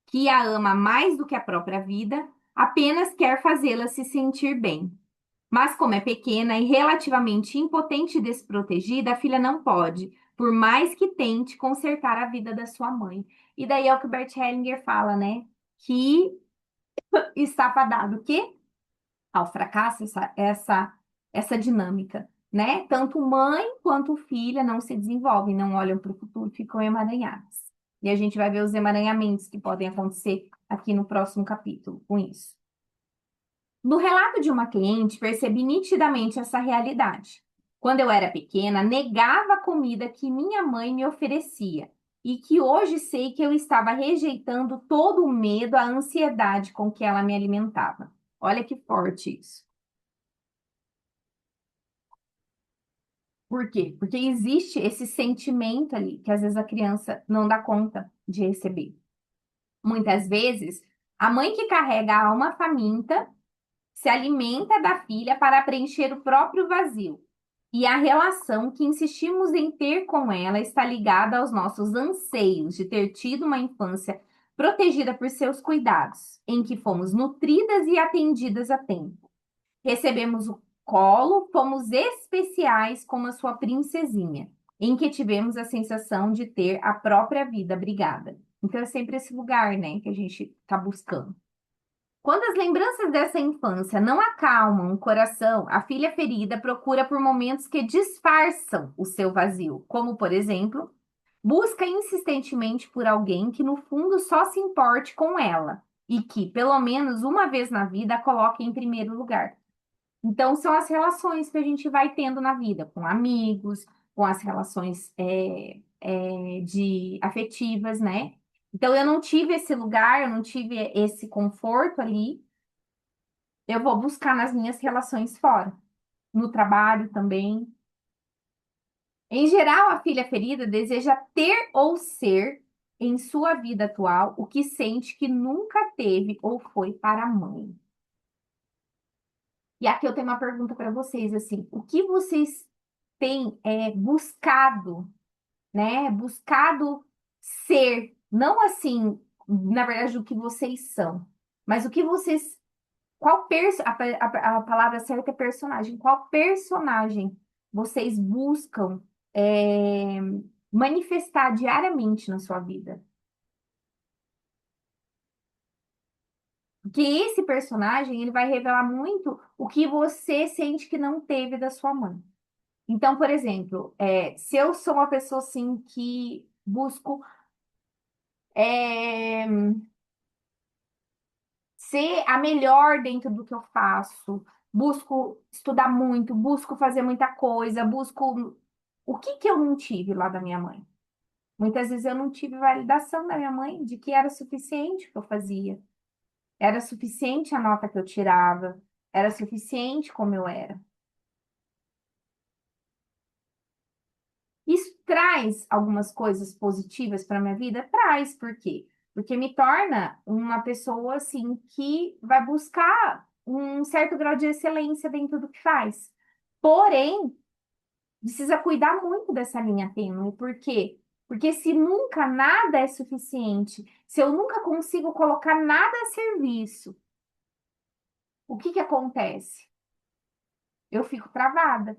A: que a ama mais do que a própria vida, apenas quer fazê-la se sentir bem. Mas, como é pequena e relativamente impotente e desprotegida, a filha não pode, por mais que tente, consertar a vida da sua mãe. E daí é o que o Bert Hellinger fala, né? Que está fadado o quê? Ao fracasso, essa dinâmica, né? Tanto mãe quanto filha não se desenvolvem, não olham para o futuro, ficam emaranhadas. E a gente vai ver os emaranhamentos que podem acontecer aqui no próximo capítulo com isso. No relato de uma cliente, percebi nitidamente essa realidade. Quando eu era pequena, negava a comida que minha mãe me oferecia e que hoje sei que eu estava rejeitando todo o medo, a ansiedade com que ela me alimentava. Olha que forte isso. Por quê? Porque existe esse sentimento ali que às vezes a criança não dá conta de receber. Muitas vezes, a mãe que carrega a alma faminta se alimenta da filha para preencher o próprio vazio. E a relação que insistimos em ter com ela está ligada aos nossos anseios de ter tido uma infância protegida por seus cuidados, em que fomos nutridas e atendidas a tempo. Recebemos o colo, fomos especiais como a sua princesinha, em que tivemos a sensação de ter a própria vida abrigada. Então é sempre esse lugar, né, que a gente está buscando. Quando as lembranças dessa infância não acalmam o coração, a filha ferida procura por momentos que disfarçam o seu vazio, como, por exemplo, busca insistentemente por alguém que no fundo só se importe com ela e que, pelo menos uma vez na vida, a coloque em primeiro lugar. Então, são as relações que a gente vai tendo na vida, com amigos, com as relações de afetivas, né? Então, eu não tive esse lugar, eu não tive esse conforto ali. Eu vou buscar nas minhas relações fora, no trabalho também. Em geral, a filha ferida deseja ter ou ser, em sua vida atual, o que sente que nunca teve ou foi para a mãe. E aqui eu tenho uma pergunta para vocês, assim, o que vocês têm buscado, né? Buscado ser, não assim, na verdade, o que vocês são, mas o que vocês, a palavra certa é personagem, qual personagem vocês buscam é, manifestar diariamente na sua vida? Porque esse personagem, ele vai revelar muito o que você sente que não teve da sua mãe. Então, por exemplo, se eu sou uma pessoa assim que busco é, ser a melhor dentro do que eu faço, busco estudar muito, busco fazer muita coisa, busco. O que que eu não tive lá da minha mãe? Muitas vezes eu não tive validação da minha mãe de que era suficiente o que eu fazia, era suficiente a nota que eu tirava, era suficiente como eu era. Isso traz algumas coisas positivas para minha vida? Traz, por quê? Porque me torna uma pessoa assim que vai buscar um certo grau de excelência dentro do que faz. Porém, precisa cuidar muito dessa linha tênue. Por quê? Porque se nunca nada é suficiente, se eu nunca consigo colocar nada a serviço, o que que acontece? Eu fico travada.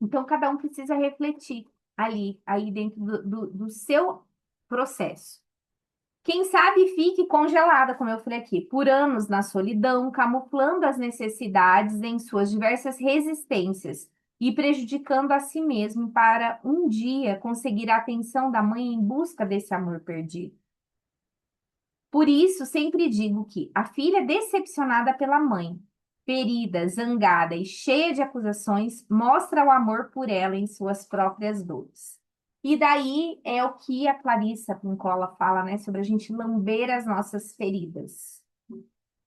A: Então, cada um precisa refletir ali, aí dentro do seu processo. Quem sabe fique congelada, como eu falei aqui, por anos na solidão, camuflando as necessidades em suas diversas resistências e prejudicando a si mesmo para um dia conseguir a atenção da mãe em busca desse amor perdido. Por isso, sempre digo que a filha decepcionada pela mãe, ferida, zangada e cheia de acusações, mostra o amor por ela em suas próprias dores. E daí é o que a Clarissa Pincola fala, né, sobre a gente lamber as nossas feridas.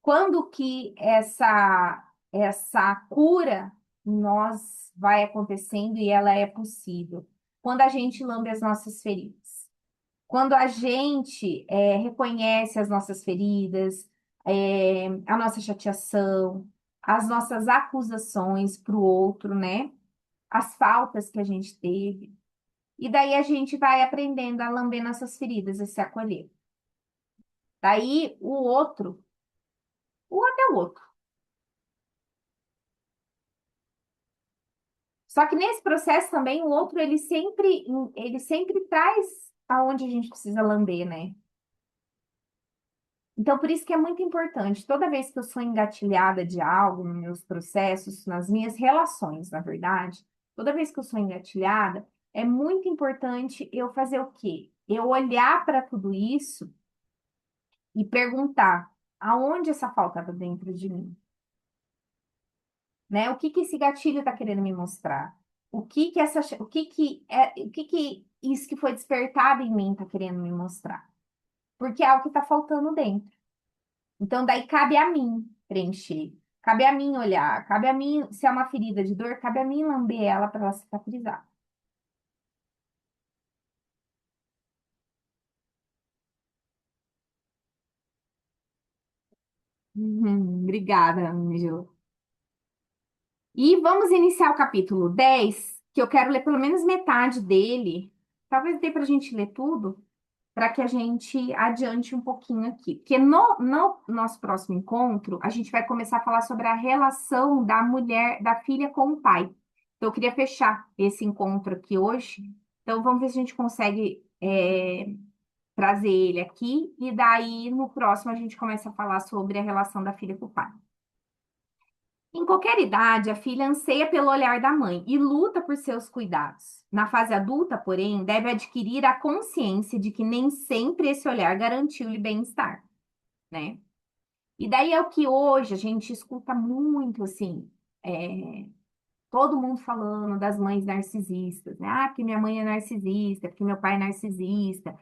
A: Quando que essa cura nós vai acontecendo e ela é possível? Quando a gente lambe as nossas feridas. Quando a gente reconhece as nossas feridas, a nossa chateação, as nossas acusações para o outro, né? As faltas que a gente teve. E daí a gente vai aprendendo a lamber nossas feridas e se acolher. Daí o outro é o outro. Só que nesse processo também o outro ele sempre traz aonde a gente precisa lamber, né? Então por isso que é muito importante, toda vez que eu sou engatilhada de algo nos meus processos, nas minhas relações, na verdade, toda vez que eu sou engatilhada, é muito importante eu fazer o quê? Eu olhar para tudo isso e perguntar aonde essa falta está dentro de mim, né? O que que esse gatilho está querendo me mostrar? O que que isso que foi despertado em mim está querendo me mostrar? Porque é algo que está faltando dentro. Então, daí cabe a mim preencher, cabe a mim olhar, cabe a mim, se é uma ferida de dor, cabe a mim lamber ela para ela cicatrizar. Obrigada, Ângelo. E vamos iniciar o capítulo 10, que eu quero ler pelo menos metade dele. Talvez dê para a gente ler tudo, para que a gente adiante um pouquinho aqui. Porque no nosso próximo encontro, a gente vai começar a falar sobre a relação da mulher, da filha com o pai. Então, eu queria fechar esse encontro aqui hoje. Então, vamos ver se a gente consegue trazer ele aqui. E daí, no próximo, a gente começa a falar sobre a relação da filha com o pai. Em qualquer idade, a filha anseia pelo olhar da mãe e luta por seus cuidados. Na fase adulta, porém, deve adquirir a consciência de que nem sempre esse olhar garantiu-lhe bem-estar, né? E daí é o que hoje a gente escuta muito, assim, todo mundo falando das mães narcisistas, né? Ah, porque minha mãe é narcisista, porque meu pai é narcisista.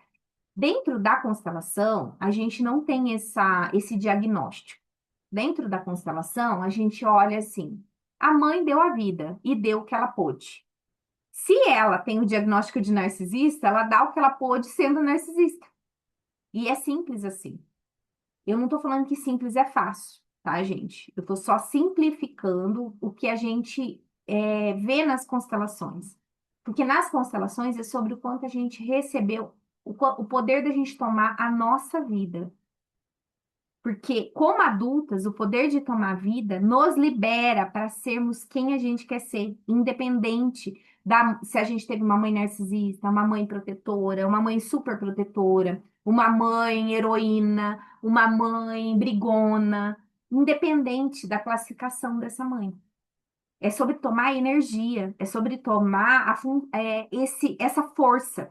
A: Dentro da constelação, a gente não tem esse diagnóstico. Dentro da constelação, a gente olha assim: a mãe deu a vida e deu o que ela pôde. Se ela tem o diagnóstico de narcisista, ela dá o que ela pôde sendo narcisista. E é simples assim. Eu não estou falando que simples é fácil, tá, gente? Eu estou só simplificando o que a gente vê nas constelações. Porque nas constelações é sobre o quanto a gente recebeu, o poder da gente tomar a nossa vida. Porque, como adultas, o poder de tomar vida nos libera para sermos quem a gente quer ser, independente se a gente teve uma mãe narcisista, uma mãe protetora, uma mãe super protetora, uma mãe heroína, uma mãe brigona, independente da classificação dessa mãe. É sobre tomar energia, é sobre tomar essa força,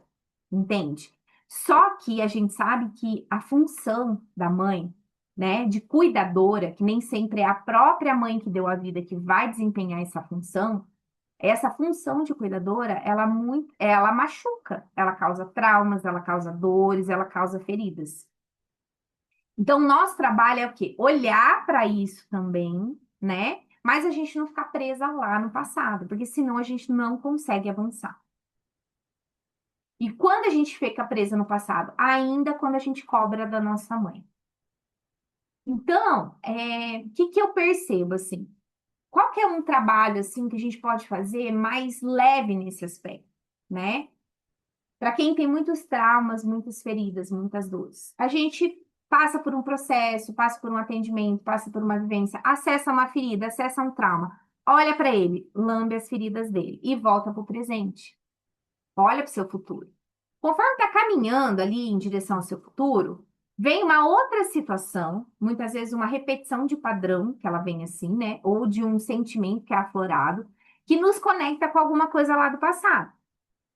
A: entende? Só que a gente sabe que a função da mãe, né, de cuidadora, que nem sempre é a própria mãe que deu a vida que vai desempenhar essa função de cuidadora, ela machuca, ela causa traumas, ela causa dores, ela causa feridas. Então, nosso trabalho é o quê? Olhar para isso também, né? Mas a gente não ficar presa lá no passado, porque senão a gente não consegue avançar. E quando a gente fica presa no passado? Ainda quando a gente cobra da nossa mãe. Então, o que que eu percebo assim? Qual que é um trabalho assim que a gente pode fazer mais leve nesse aspecto, né? Para quem tem muitos traumas, muitas feridas, muitas dores. A gente passa por um processo, passa por um atendimento, passa por uma vivência, acessa uma ferida, acessa um trauma. Olha para ele, lambe as feridas dele e volta para o presente. Olha para o seu futuro. Conforme está caminhando ali em direção ao seu futuro, vem uma outra situação, muitas vezes uma repetição de padrão, que ela vem assim, né? Ou de um sentimento que é aflorado, que nos conecta com alguma coisa lá do passado.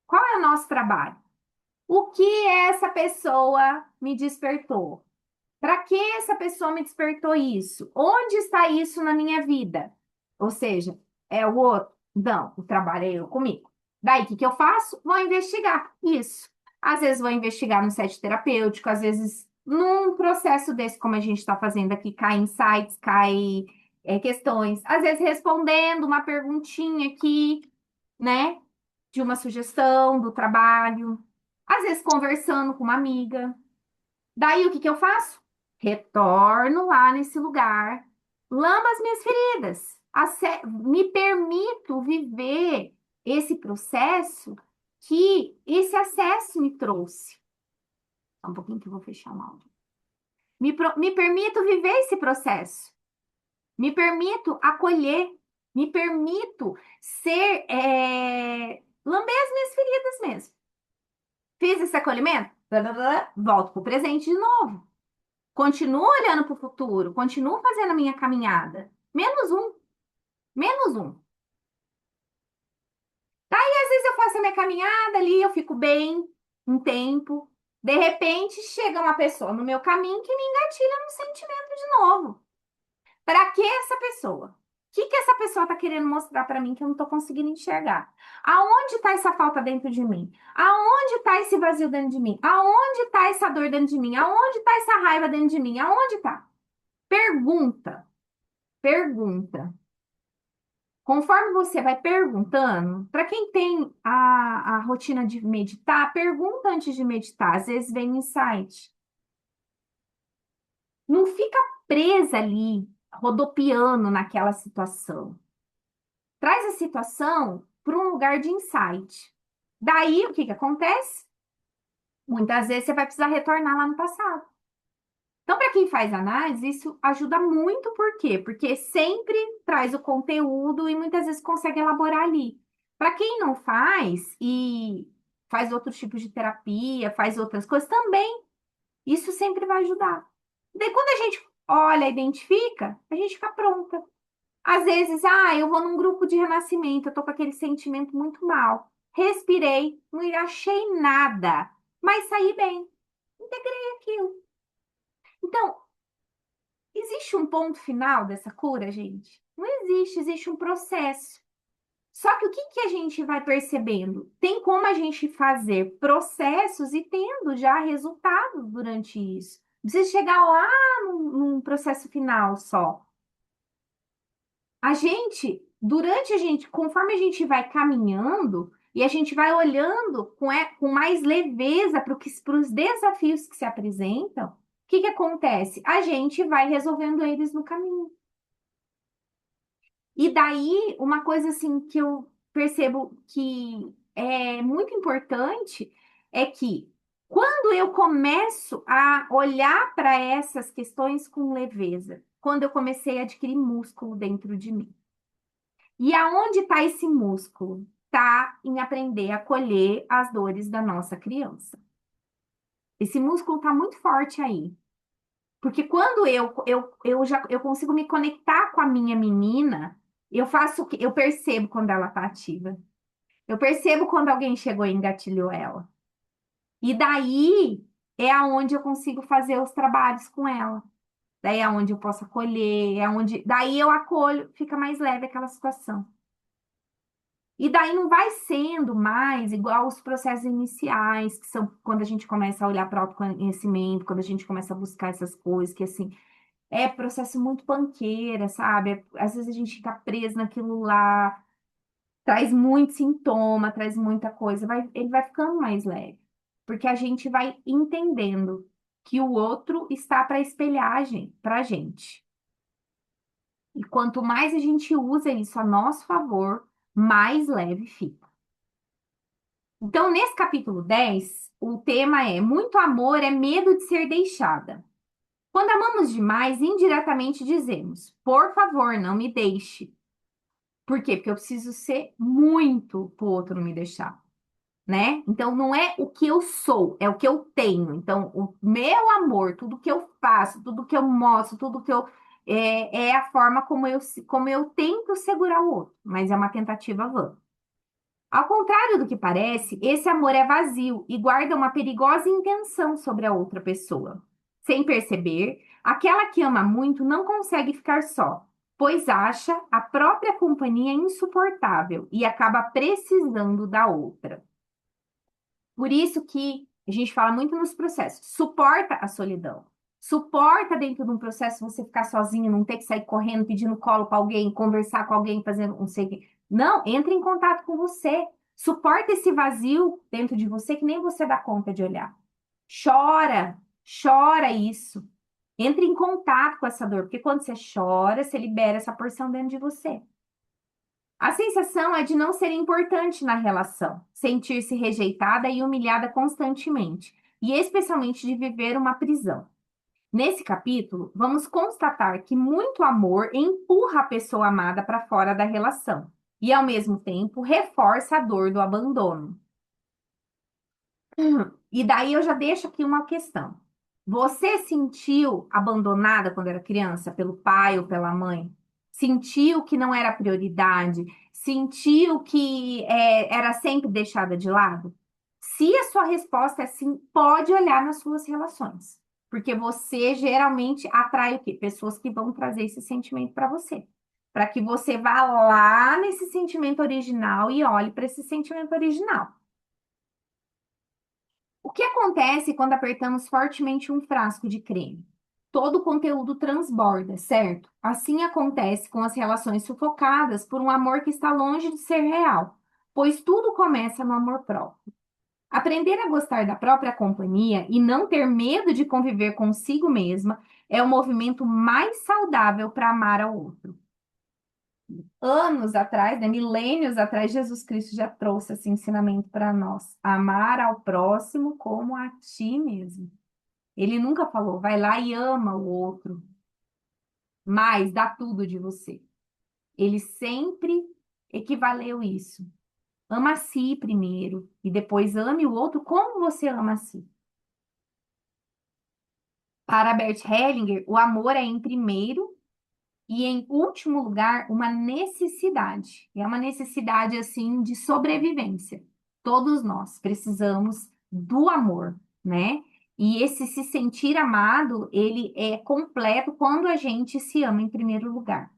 A: Qual é o nosso trabalho? O que essa pessoa me despertou? Para que essa pessoa me despertou isso? Onde está isso na minha vida? Ou seja, é o outro? Não, o trabalho é eu comigo. Daí, o que que eu faço? Vou investigar isso. Às vezes vou investigar no set terapêutico, às vezes num processo desse, como a gente está fazendo aqui, cai insights, cai questões, às vezes respondendo uma perguntinha aqui, né, de uma sugestão do trabalho, às vezes conversando com uma amiga. Daí o que que eu faço? Retorno lá nesse lugar, lambo as minhas feridas, me permito viver esse processo que esse acesso me trouxe. Só um pouquinho que eu vou fechar o áudio. Me permito viver esse processo, me permito acolher, me permito ser, lamber as minhas feridas mesmo. Fiz esse acolhimento? Blá, blá, blá, volto para o presente de novo. Continuo olhando para o futuro, continuo fazendo a minha caminhada. Menos um, menos um. Daí, às vezes, eu faço a minha caminhada ali, eu fico bem um tempo. De repente, chega uma pessoa no meu caminho que me engatilha no sentimento de novo. Para que essa pessoa? O que que essa pessoa está querendo mostrar para mim que eu não estou conseguindo enxergar? Aonde está essa falta dentro de mim? Aonde está esse vazio dentro de mim? Aonde está essa dor dentro de mim? Aonde está essa raiva dentro de mim? Aonde está? Pergunta, pergunta. Conforme você vai perguntando, para quem tem a rotina de meditar, pergunta antes de meditar. Às vezes vem um insight. Não fica presa ali, rodopiando naquela situação. Traz a situação para um lugar de insight. Daí, o que que acontece? Muitas vezes você vai precisar retornar lá no passado. Então, para quem faz análise, isso ajuda muito, por quê? Porque sempre traz o conteúdo e muitas vezes consegue elaborar ali. Para quem não faz e faz outros tipos de terapia, faz outras coisas, também isso sempre vai ajudar. Daí, quando a gente olha, identifica, a gente fica pronta. Às vezes, eu vou num grupo de renascimento, eu tô com aquele sentimento muito mal. Respirei, não achei nada, mas saí bem. Integrei aquilo. Então, existe um ponto final dessa cura, gente? Não existe, existe um processo. Só que o que que a gente vai percebendo? Tem como a gente fazer processos e tendo já resultados durante isso. Não precisa chegar lá num processo final só. A gente, conforme a gente vai caminhando e a gente vai olhando com mais leveza para os desafios que se apresentam, o que que acontece? A gente vai resolvendo eles no caminho. E daí, uma coisa assim que eu percebo que é muito importante é que quando eu começo a olhar para essas questões com leveza, quando eu comecei a adquirir músculo dentro de mim. E aonde está esse músculo? Está em aprender a colher as dores da nossa criança. Esse músculo está muito forte aí. Porque quando eu consigo me conectar com a minha menina, eu faço o quê? Eu percebo quando ela está ativa. Eu percebo quando alguém chegou e engatilhou ela. E daí é aonde eu consigo fazer os trabalhos com ela. Daí é aonde eu posso acolher, daí eu acolho, fica mais leve aquela situação. E daí não vai sendo mais igual os processos iniciais, que são quando a gente começa a olhar para o autoconhecimento, quando a gente começa a buscar essas coisas, que assim, é processo muito panqueira, sabe? Às vezes a gente fica preso naquilo lá, traz muito sintoma, traz muita coisa, ele vai ficando mais leve, porque a gente vai entendendo que o outro está para espelhar para a gente. E quanto mais a gente usa isso a nosso favor, mais leve fica. Então, nesse capítulo 10, o tema é: muito amor é medo de ser deixada. Quando amamos demais, indiretamente dizemos: por favor, não me deixe. Por quê? Porque eu preciso ser muito para o outro não me deixar, né? Então, não é o que eu sou, é o que eu tenho. Então, o meu amor, tudo que eu faço, tudo que eu mostro, tudo que eu. É a forma como eu tento segurar o outro, mas é uma tentativa vã. Ao contrário do que parece, esse amor é vazio e guarda uma perigosa intenção sobre a outra pessoa. Sem perceber, aquela que ama muito não consegue ficar só, pois acha a própria companhia insuportável e acaba precisando da outra. Por isso que A gente fala muito nos processos. Suporta a solidão. Suporta dentro de um processo você ficar sozinho, não ter que sair correndo, pedindo colo para alguém, conversar com alguém, fazendo um sei o quê. Não, entre em contato com você. Suporta esse vazio dentro de você que nem você dá conta de olhar. Chora, chora isso. Entre em contato com essa dor, porque quando você chora, você libera essa porção dentro de você. A sensação é de não ser importante na relação, sentir-se rejeitada e humilhada constantemente, e especialmente de viver uma prisão. Nesse capítulo, vamos constatar que muito amor empurra a pessoa amada para fora da relação e, ao mesmo tempo, reforça a dor do abandono. E daí eu já deixo aqui uma questão. Você sentiu abandonada quando era criança pelo pai ou pela mãe? Sentiu que não era prioridade? Sentiu que era sempre deixada de lado? Se a sua resposta é sim, pode olhar nas suas relações. Porque você geralmente atrai o quê? Pessoas que vão trazer esse sentimento para você. Para que você vá lá nesse sentimento original e olhe para esse sentimento original. O que acontece quando apertamos fortemente um frasco de creme? Todo o conteúdo transborda, certo? Assim acontece com as relações sufocadas por um amor que está longe de ser real, pois tudo começa no amor próprio. Aprender a gostar da própria companhia e não ter medo de conviver consigo mesma é o movimento mais saudável para amar ao outro. Anos atrás, né, milênios atrás, Jesus Cristo já trouxe esse ensinamento para nós. Amar ao próximo como a ti mesmo. Ele nunca falou, vai lá e ama o outro, mas dá tudo de você. Ele sempre equivaleu isso. Ama a si primeiro e depois ame o outro como você ama a si. Para Bert Hellinger, o amor é em primeiro e em último lugar uma necessidade. É uma necessidade assim de sobrevivência. Todos nós precisamos do amor, né? E esse se sentir amado, ele é completo quando a gente se ama em primeiro lugar.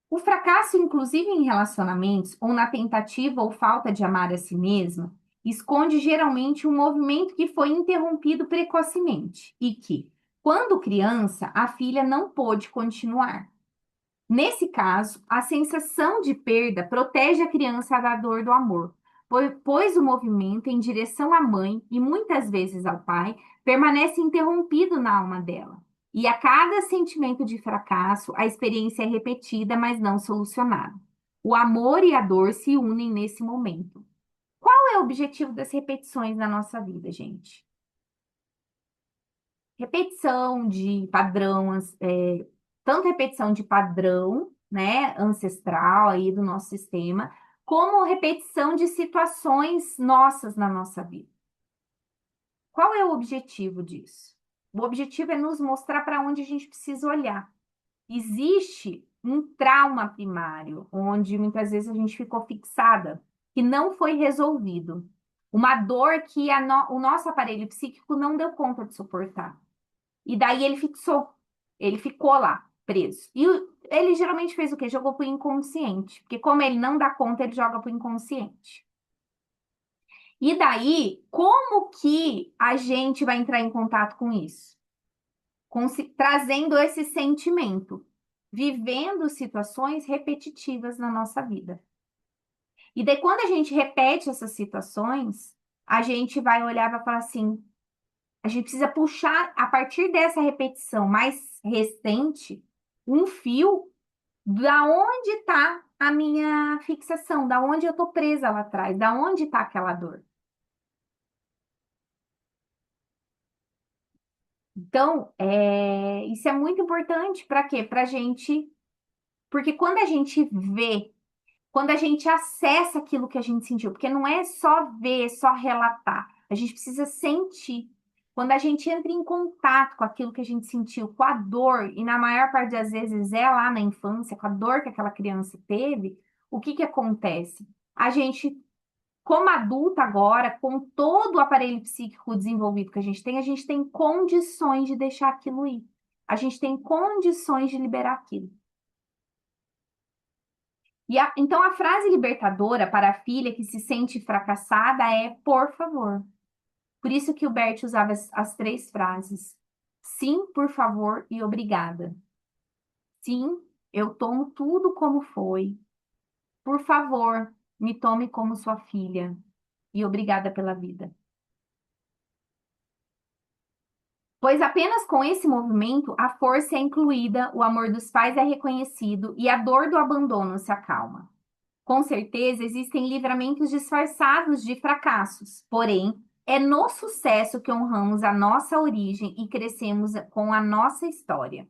A: O fracasso, inclusive em relacionamentos, ou na tentativa ou falta de amar a si mesma, esconde geralmente um movimento que foi interrompido precocemente e que, quando criança, a filha não pôde continuar. Nesse caso, a sensação de perda protege a criança da dor do amor, pois o movimento em direção à mãe e muitas vezes ao pai permanece interrompido na alma dela. E a cada sentimento de fracasso, a experiência é repetida, mas não solucionada. O amor e a dor se unem nesse momento. Qual é o objetivo das repetições na nossa vida, gente? Repetição de padrão, tanto repetição de padrão, né, ancestral aí do nosso sistema, como repetição de situações nossas na nossa vida. Qual é o objetivo disso? O objetivo é nos mostrar para onde a gente precisa olhar. Existe um trauma primário, onde muitas vezes a gente ficou fixada, que não foi resolvido. Uma dor que o nosso aparelho psíquico não deu conta de suportar. E daí ele fixou. Ele ficou lá, preso. E ele geralmente fez o quê? Jogou para o inconsciente. Porque como ele não dá conta, ele joga para o inconsciente. E daí, como que a gente vai entrar em contato com isso? Trazendo esse sentimento, vivendo situações repetitivas na nossa vida. E daí, quando a gente repete essas situações, a gente vai olhar para falar assim: a gente precisa puxar, a partir dessa repetição mais recente, um fio da onde está a minha fixação, da onde eu estou presa lá atrás, da onde está aquela dor. Então, isso é muito importante para quê? Para a gente. Porque quando a gente vê, quando a gente acessa aquilo que a gente sentiu, porque não é só ver, só relatar, a gente precisa sentir. Quando a gente entra em contato com aquilo que a gente sentiu, com a dor, e na maior parte das vezes é lá na infância, com a dor que aquela criança teve, o que que acontece? A gente, como adulta agora, com todo o aparelho psíquico desenvolvido que a gente tem condições de deixar aquilo ir. A gente tem condições de liberar aquilo. Então, a frase libertadora para a filha que se sente fracassada é: por favor. Por isso que o Bert usava as três frases: sim, por favor e obrigada. Sim, eu tomo tudo como foi. Por favor, me tome como sua filha. E obrigada pela vida. Pois apenas com esse movimento a força é incluída, o amor dos pais é reconhecido e a dor do abandono se acalma. Com certeza existem livramentos disfarçados de fracassos, porém, é no sucesso que honramos a nossa origem e crescemos com a nossa história.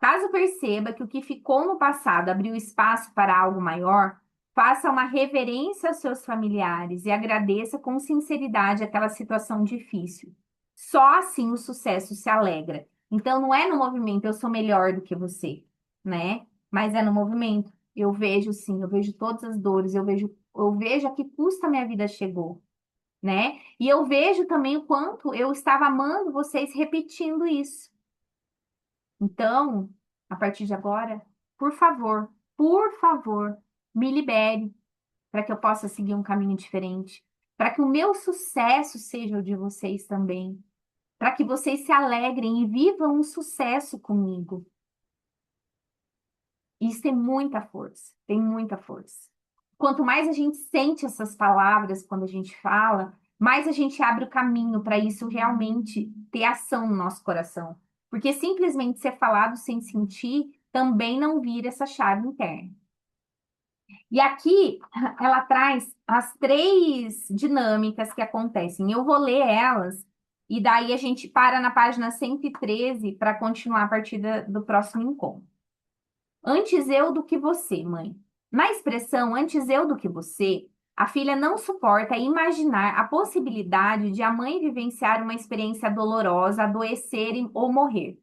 A: Caso perceba que o que ficou no passado abriu espaço para algo maior, faça uma reverência aos seus familiares e agradeça com sinceridade aquela situação difícil. Só assim o sucesso se alegra. Então não é no movimento eu sou melhor do que você, né? Mas é no movimento. Eu vejo sim, eu vejo todas as dores, eu vejo a que custa minha vida chegou, né? E eu vejo também o quanto eu estava amando vocês repetindo isso. Então, a partir de agora, por favor, me libere para que eu possa seguir um caminho diferente, para que o meu sucesso seja o de vocês também, para que vocês se alegrem e vivam um sucesso comigo. Isso tem muita força, tem muita força. Quanto mais a gente sente essas palavras quando a gente fala, mais a gente abre o caminho para isso realmente ter ação no nosso coração. Porque simplesmente ser falado sem sentir também não vira essa chave interna. E aqui ela traz as três dinâmicas que acontecem. Eu vou ler elas e daí a gente para na página 113 para continuar a partir do próximo encontro. Antes eu do que você, mãe. Na expressão antes eu do que você, a filha não suporta imaginar a possibilidade de a mãe vivenciar uma experiência dolorosa, adoecer ou morrer.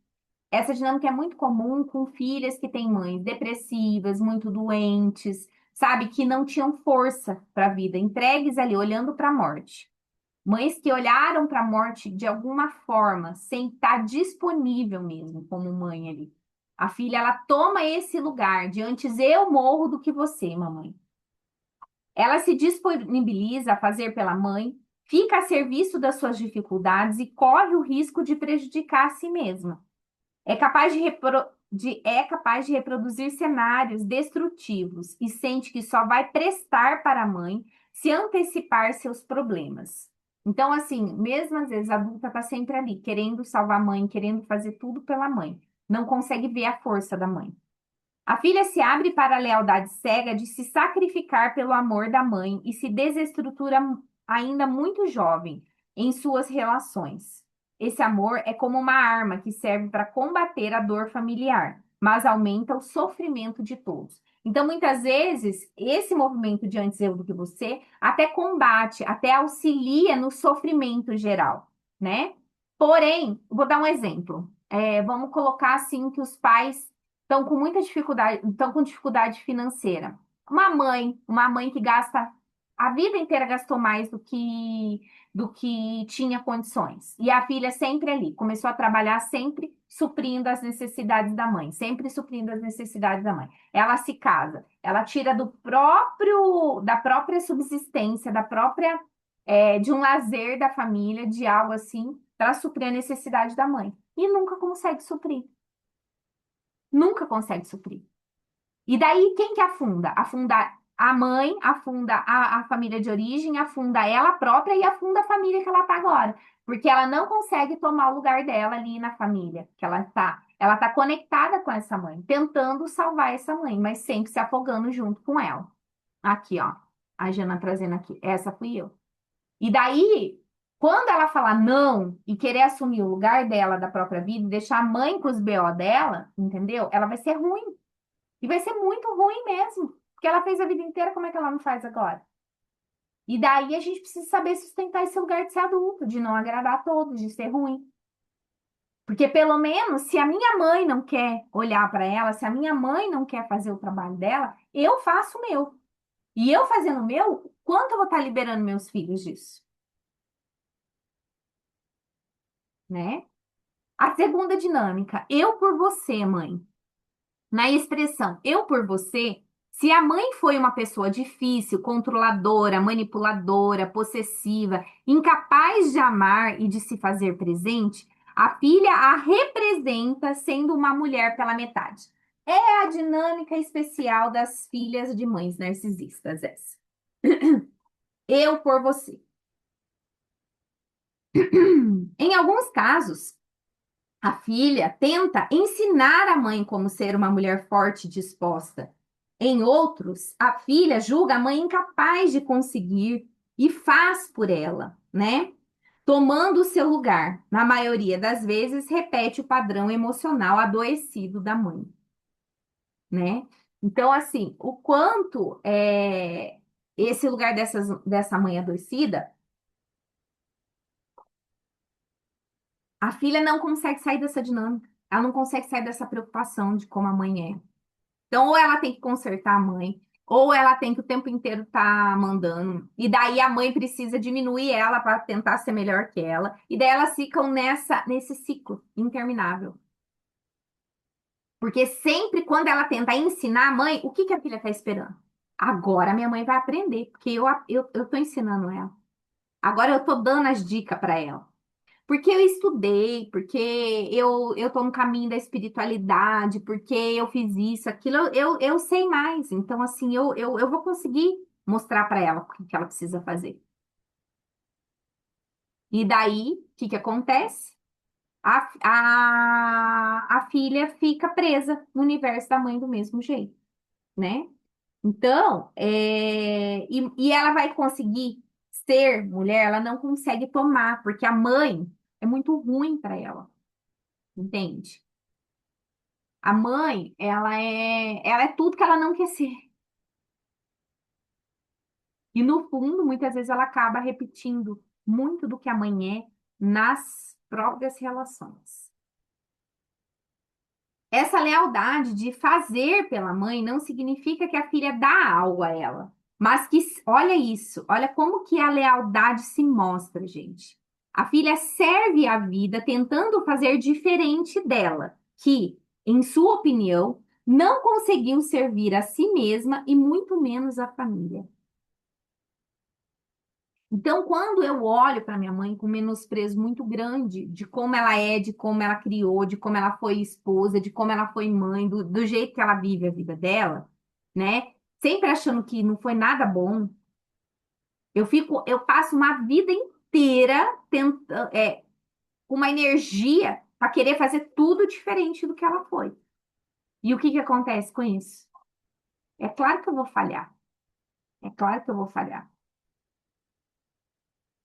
A: Essa dinâmica é muito comum com filhas que têm mães depressivas, muito doentes, sabe, que não tinham força para a vida, entregues ali olhando para a morte. Mães que olharam para a morte de alguma forma, sem estar disponível mesmo como mãe ali. A filha, ela toma esse lugar de antes eu morro do que você, mamãe. Ela se disponibiliza a fazer pela mãe, fica a serviço das suas dificuldades e corre o risco de prejudicar a si mesma. É capaz de reproduzir cenários destrutivos e sente que só vai prestar para a mãe se antecipar seus problemas. Então, assim, mesmo às vezes a adulta está sempre ali, querendo salvar a mãe, querendo fazer tudo pela mãe. Não consegue ver a força da mãe. A filha se abre para a lealdade cega de se sacrificar pelo amor da mãe e se desestrutura ainda muito jovem em suas relações. Esse amor é como uma arma que serve para combater a dor familiar, mas aumenta o sofrimento de todos. Então, muitas vezes, esse movimento de antes eu do que você até combate, até auxilia no sofrimento geral, né? Porém, vou dar um exemplo. Vamos colocar assim que os pais estão com dificuldade financeira. Uma mãe que gasta a vida inteira gastou mais do que tinha condições. E a filha sempre ali, começou a trabalhar sempre suprindo as necessidades da mãe, sempre suprindo as necessidades da mãe. Ela se casa, ela tira da própria subsistência, de um lazer da família, de algo assim, para suprir a necessidade da mãe. E nunca consegue suprir. Nunca consegue suprir. E daí, quem que afunda? Afunda a mãe, afunda a família de origem, afunda ela própria e afunda a família que ela tá agora. Porque ela não consegue tomar o lugar dela ali na família que ela tá. Ela tá conectada com essa mãe, tentando salvar essa mãe, mas sempre se afogando junto com ela. Aqui, ó. A Jana trazendo aqui. Essa fui eu. E daí, quando ela falar não e querer assumir o lugar dela da própria vida, e deixar a mãe com os BO dela, entendeu? Ela vai ser ruim. E vai ser muito ruim mesmo. Porque ela fez a vida inteira, como é que ela não faz agora? E daí a gente precisa saber sustentar esse lugar de ser adulto, de não agradar a todos, de ser ruim. Porque pelo menos, se a minha mãe não quer olhar para ela, se a minha mãe não quer fazer o trabalho dela, eu faço o meu. E eu fazendo o meu, quanto eu vou estar liberando meus filhos disso? Né? A segunda dinâmica, eu por você, mãe. Na expressão eu por você, Se a mãe foi uma pessoa difícil, controladora, manipuladora, possessiva, incapaz de amar e de se fazer presente, a filha a representa sendo uma mulher pela metade. É a dinâmica especial das filhas de mães narcisistas, essa. Eu por você. Em alguns casos, a filha tenta ensinar a mãe como ser uma mulher forte e disposta. Em outros, a filha julga a mãe incapaz de conseguir e faz por ela, né? Tomando o seu lugar. Na maioria das vezes, repete o padrão emocional adoecido da mãe, né? Então, assim, o quanto esse lugar dessa mãe adoecida, a filha não consegue sair dessa dinâmica. Ela não consegue sair dessa preocupação de como a mãe é. Então, ou ela tem que consertar a mãe, ou ela tem que o tempo inteiro estar mandando. E daí a mãe precisa diminuir ela para tentar ser melhor que ela. E daí elas ficam nesse ciclo interminável. Porque sempre quando ela tenta ensinar a mãe, o que que a filha está esperando? Agora minha mãe vai aprender, porque eu tô ensinando ela. Agora eu tô dando as dicas para ela. Porque eu estudei, porque eu tô no caminho da espiritualidade, porque eu fiz isso, aquilo, eu sei mais. Então, assim, eu vou conseguir mostrar para ela o que ela precisa fazer. E daí, o que que acontece? A filha fica presa no universo da mãe do mesmo jeito, né? Então, e ela vai conseguir ser mulher, ela não consegue tomar, porque a mãe é muito ruim para ela, entende? A mãe, ela é tudo que ela não quer ser. E no fundo, muitas vezes ela acaba repetindo muito do que a mãe é nas próprias relações. Essa lealdade de fazer pela mãe não significa que a filha dá algo a ela, mas que, olha isso, olha como que a lealdade se mostra, gente. A filha serve a vida tentando fazer diferente dela, que, em sua opinião, não conseguiu servir a si mesma e muito menos a família. Então, quando eu olho para minha mãe com menosprezo muito grande de como ela é, de como ela criou, de como ela foi esposa, de como ela foi mãe, do jeito que ela vive a vida dela, né? Sempre achando que não foi nada bom, eu passo uma vida inteira tentando, com uma energia para querer fazer tudo diferente do que ela foi. E o que que acontece com isso? É claro que eu vou falhar. É claro que eu vou falhar.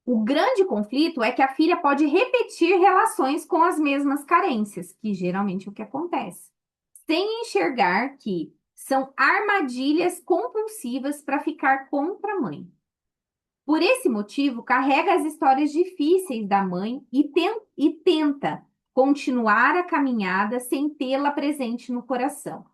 A: O grande conflito é que a filha pode repetir relações com as mesmas carências, que geralmente é o que acontece, sem enxergar que são armadilhas compulsivas para ficar contra a mãe. Por esse motivo, carrega as histórias difíceis da mãe e tenta continuar a caminhada sem tê-la presente no coração.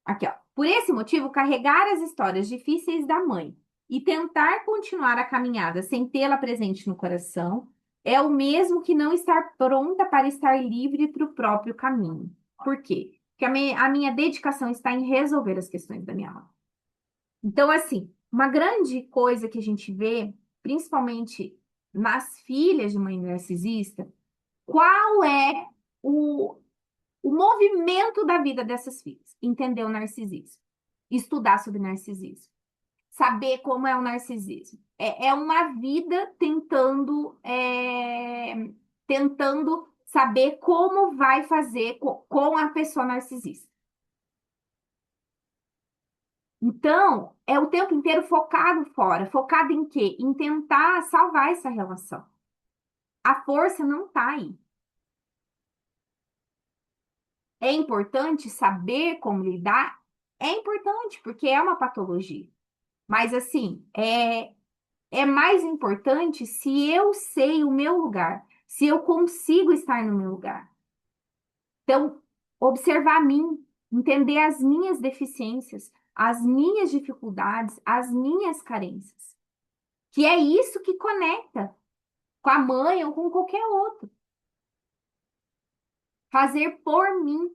A: Aqui, ó. Por esse motivo, carregar as histórias difíceis da mãe e tentar continuar a caminhada sem tê-la presente no coração é o mesmo que não estar pronta para estar livre para o próprio caminho. Por quê? Porque a minha dedicação está em resolver as questões da minha alma. Então, assim, uma grande coisa que a gente vê, principalmente nas filhas de mãe narcisista, qual é o o movimento da vida dessas filhas, entender o narcisismo, estudar sobre narcisismo, saber como é o narcisismo. É uma vida tentando saber como vai fazer com a pessoa narcisista. Então, é o tempo inteiro focado fora. Focado em quê? Em tentar salvar essa relação. A força não está aí. É importante saber como lidar? É importante, porque é uma patologia. Mas assim, é mais importante se eu sei o meu lugar, se eu consigo estar no meu lugar. Então, observar a mim, entender as minhas deficiências, as minhas dificuldades, as minhas carências. Que é isso que conecta com a mãe ou com qualquer outro. Fazer por mim.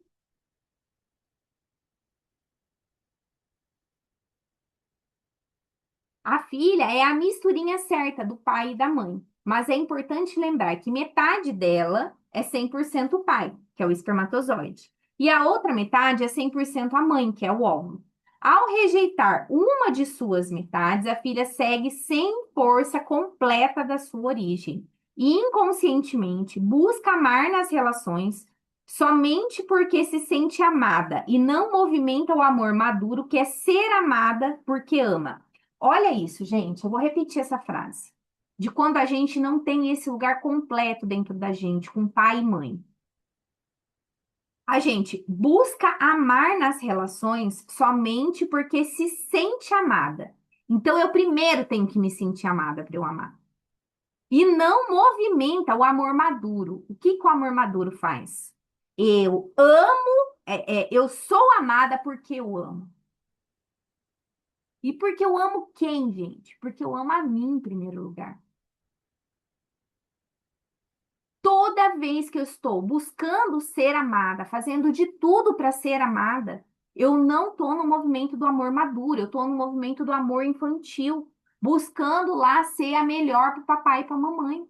A: A filha é a misturinha certa do pai e da mãe. Mas é importante lembrar que metade dela é 100% o pai, que é o espermatozoide. E a outra metade é 100% a mãe, que é o óvulo. Ao rejeitar uma de suas metades, a filha segue sem força completa da sua origem. E inconscientemente busca amar nas relações somente porque se sente amada e não movimenta o amor maduro, que é ser amada porque ama. Olha isso, gente. Eu vou repetir essa frase. De quando a gente não tem esse lugar completo dentro da gente, com pai e mãe. A gente busca amar nas relações somente porque se sente amada. Então, eu primeiro tenho que me sentir amada para eu amar. E não movimenta o amor maduro. O que que o amor maduro faz? Eu amo, eu sou amada porque eu amo. E porque eu amo quem, gente? Porque eu amo a mim em primeiro lugar. Toda vez que eu estou buscando ser amada, fazendo de tudo para ser amada, eu não estou no movimento do amor maduro, eu estou no movimento do amor infantil, buscando lá ser a melhor para o papai e para a mamãe.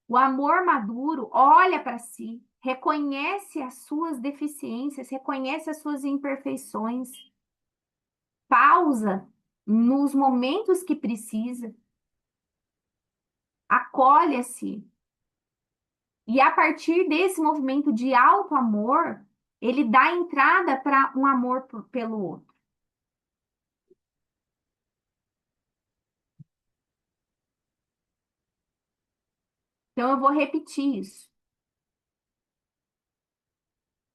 A: O amor maduro olha para si, reconhece as suas deficiências, reconhece as suas imperfeições, pausa nos momentos que precisa, acolhe a si. E a partir desse movimento de alto amor, ele dá entrada para um amor pelo outro. Então eu vou repetir isso.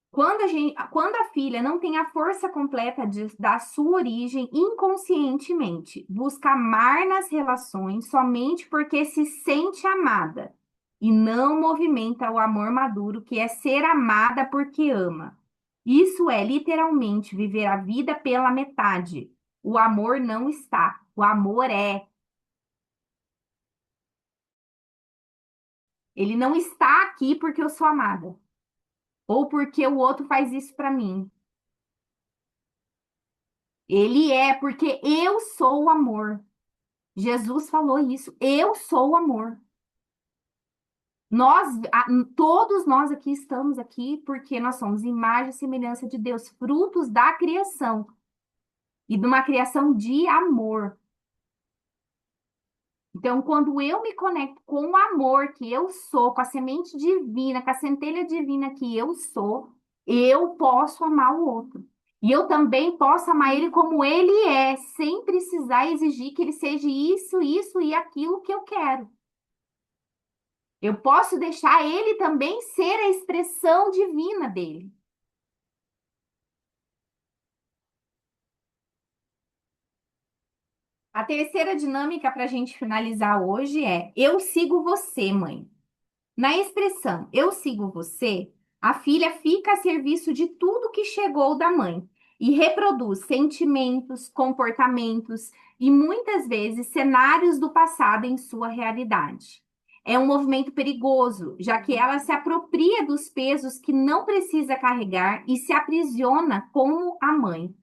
A: Quando a filha não tem a força completa da sua origem, inconscientemente busca amar nas relações somente porque se sente amada e não movimenta o amor maduro, que é ser amada porque ama. Isso é literalmente viver a vida pela metade. O amor não está, o amor é. Ele não está aqui porque eu sou amada ou porque o outro faz isso para mim. Ele é porque eu sou o amor. Jesus falou isso. Eu sou o amor. Nós, todos nós aqui estamos aqui porque nós somos imagem e semelhança de Deus, frutos da criação e de uma criação de amor. Então, quando eu me conecto com o amor que eu sou, com a semente divina, com a centelha divina que eu sou, eu posso amar o outro. E eu também posso amar ele como ele é, sem precisar exigir que ele seja isso, isso e aquilo que eu quero. Eu posso deixar ele também ser a expressão divina dele. A terceira dinâmica para a gente finalizar hoje é: eu sigo você, mãe. Na expressão eu sigo você, a filha fica a serviço de tudo que chegou da mãe e reproduz sentimentos, comportamentos e muitas vezes cenários do passado em sua realidade. É um movimento perigoso, já que ela se apropria dos pesos que não precisa carregar e se aprisiona como a mãe.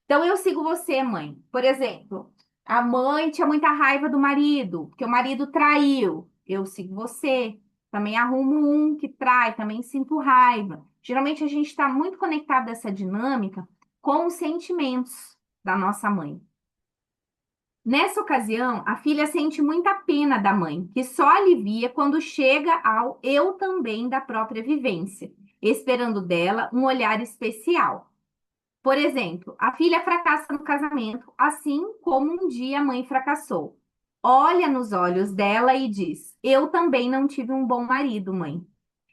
A: Então, eu sigo você, mãe. Por exemplo, a mãe tinha muita raiva do marido, porque o marido traiu. Eu sigo você. Também arrumo um que trai, também sinto raiva. Geralmente a gente está muito conectado a essa dinâmica com os sentimentos da nossa mãe. Nessa ocasião, a filha sente muita pena da mãe, que só alivia quando chega ao eu também da própria vivência, esperando dela um olhar especial. Por exemplo, a filha fracassa no casamento, assim como um dia a mãe fracassou. Olha nos olhos dela e diz: eu também não tive um bom marido, mãe.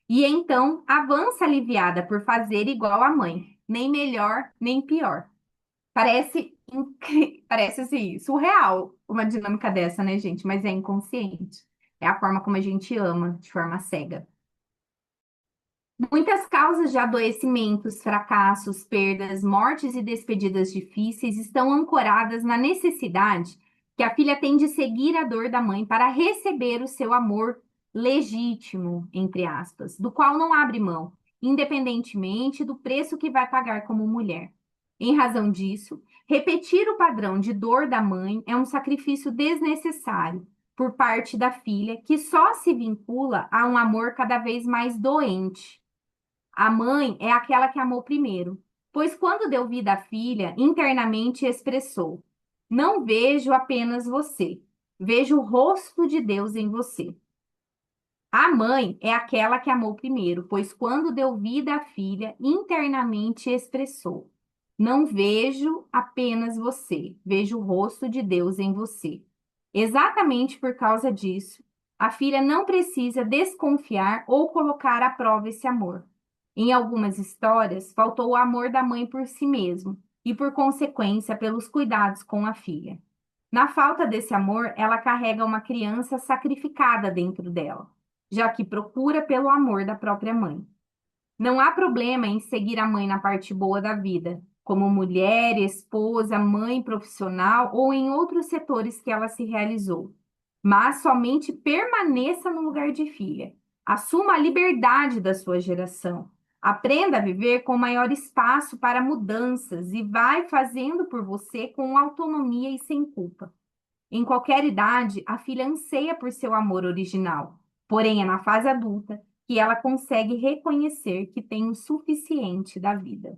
A: E então avança aliviada por fazer igual à mãe, nem melhor, nem pior. Parece assim, surreal uma dinâmica dessa, né, gente? Mas é inconsciente. É a forma como a gente ama, de forma cega. Muitas causas de adoecimentos, fracassos, perdas, mortes e despedidas difíceis estão ancoradas na necessidade que a filha tem de seguir a dor da mãe para receber o seu amor legítimo, entre aspas, do qual não abre mão, independentemente do preço que vai pagar como mulher. Em razão disso, repetir o padrão de dor da mãe é um sacrifício desnecessário por parte da filha, que só se vincula a um amor cada vez mais doente. A mãe é aquela que amou primeiro, pois quando deu vida à filha, internamente expressou: Não vejo apenas você, vejo o rosto de Deus em você. A mãe é aquela que amou primeiro, pois quando deu vida à filha, internamente expressou: Não vejo apenas você, vejo o rosto de Deus em você. Exatamente por causa disso, a filha não precisa desconfiar ou colocar à prova esse amor. Em algumas histórias, faltou o amor da mãe por si mesmo e, por consequência, pelos cuidados com a filha. Na falta desse amor, ela carrega uma criança sacrificada dentro dela, já que procura pelo amor da própria mãe. Não há problema em seguir a mãe na parte boa da vida, como mulher, esposa, mãe profissional ou em outros setores que ela se realizou. Mas somente permaneça no lugar de filha. Assuma a liberdade da sua geração. Aprenda a viver com maior espaço para mudanças e vai fazendo por você com autonomia e sem culpa. Em qualquer idade, a filha anseia por seu amor original, porém é na fase adulta que ela consegue reconhecer que tem o suficiente da vida.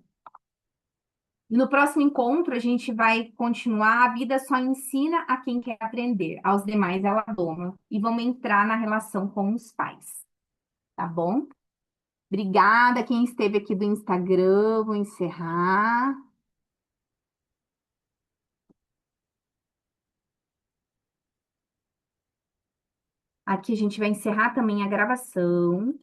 A: E no próximo encontro, a gente vai continuar. A vida só ensina a quem quer aprender, aos demais ela doma. E vamos entrar na relação com os pais, tá bom? Obrigada quem esteve aqui do Instagram. Vou encerrar. Aqui a gente vai encerrar também a gravação.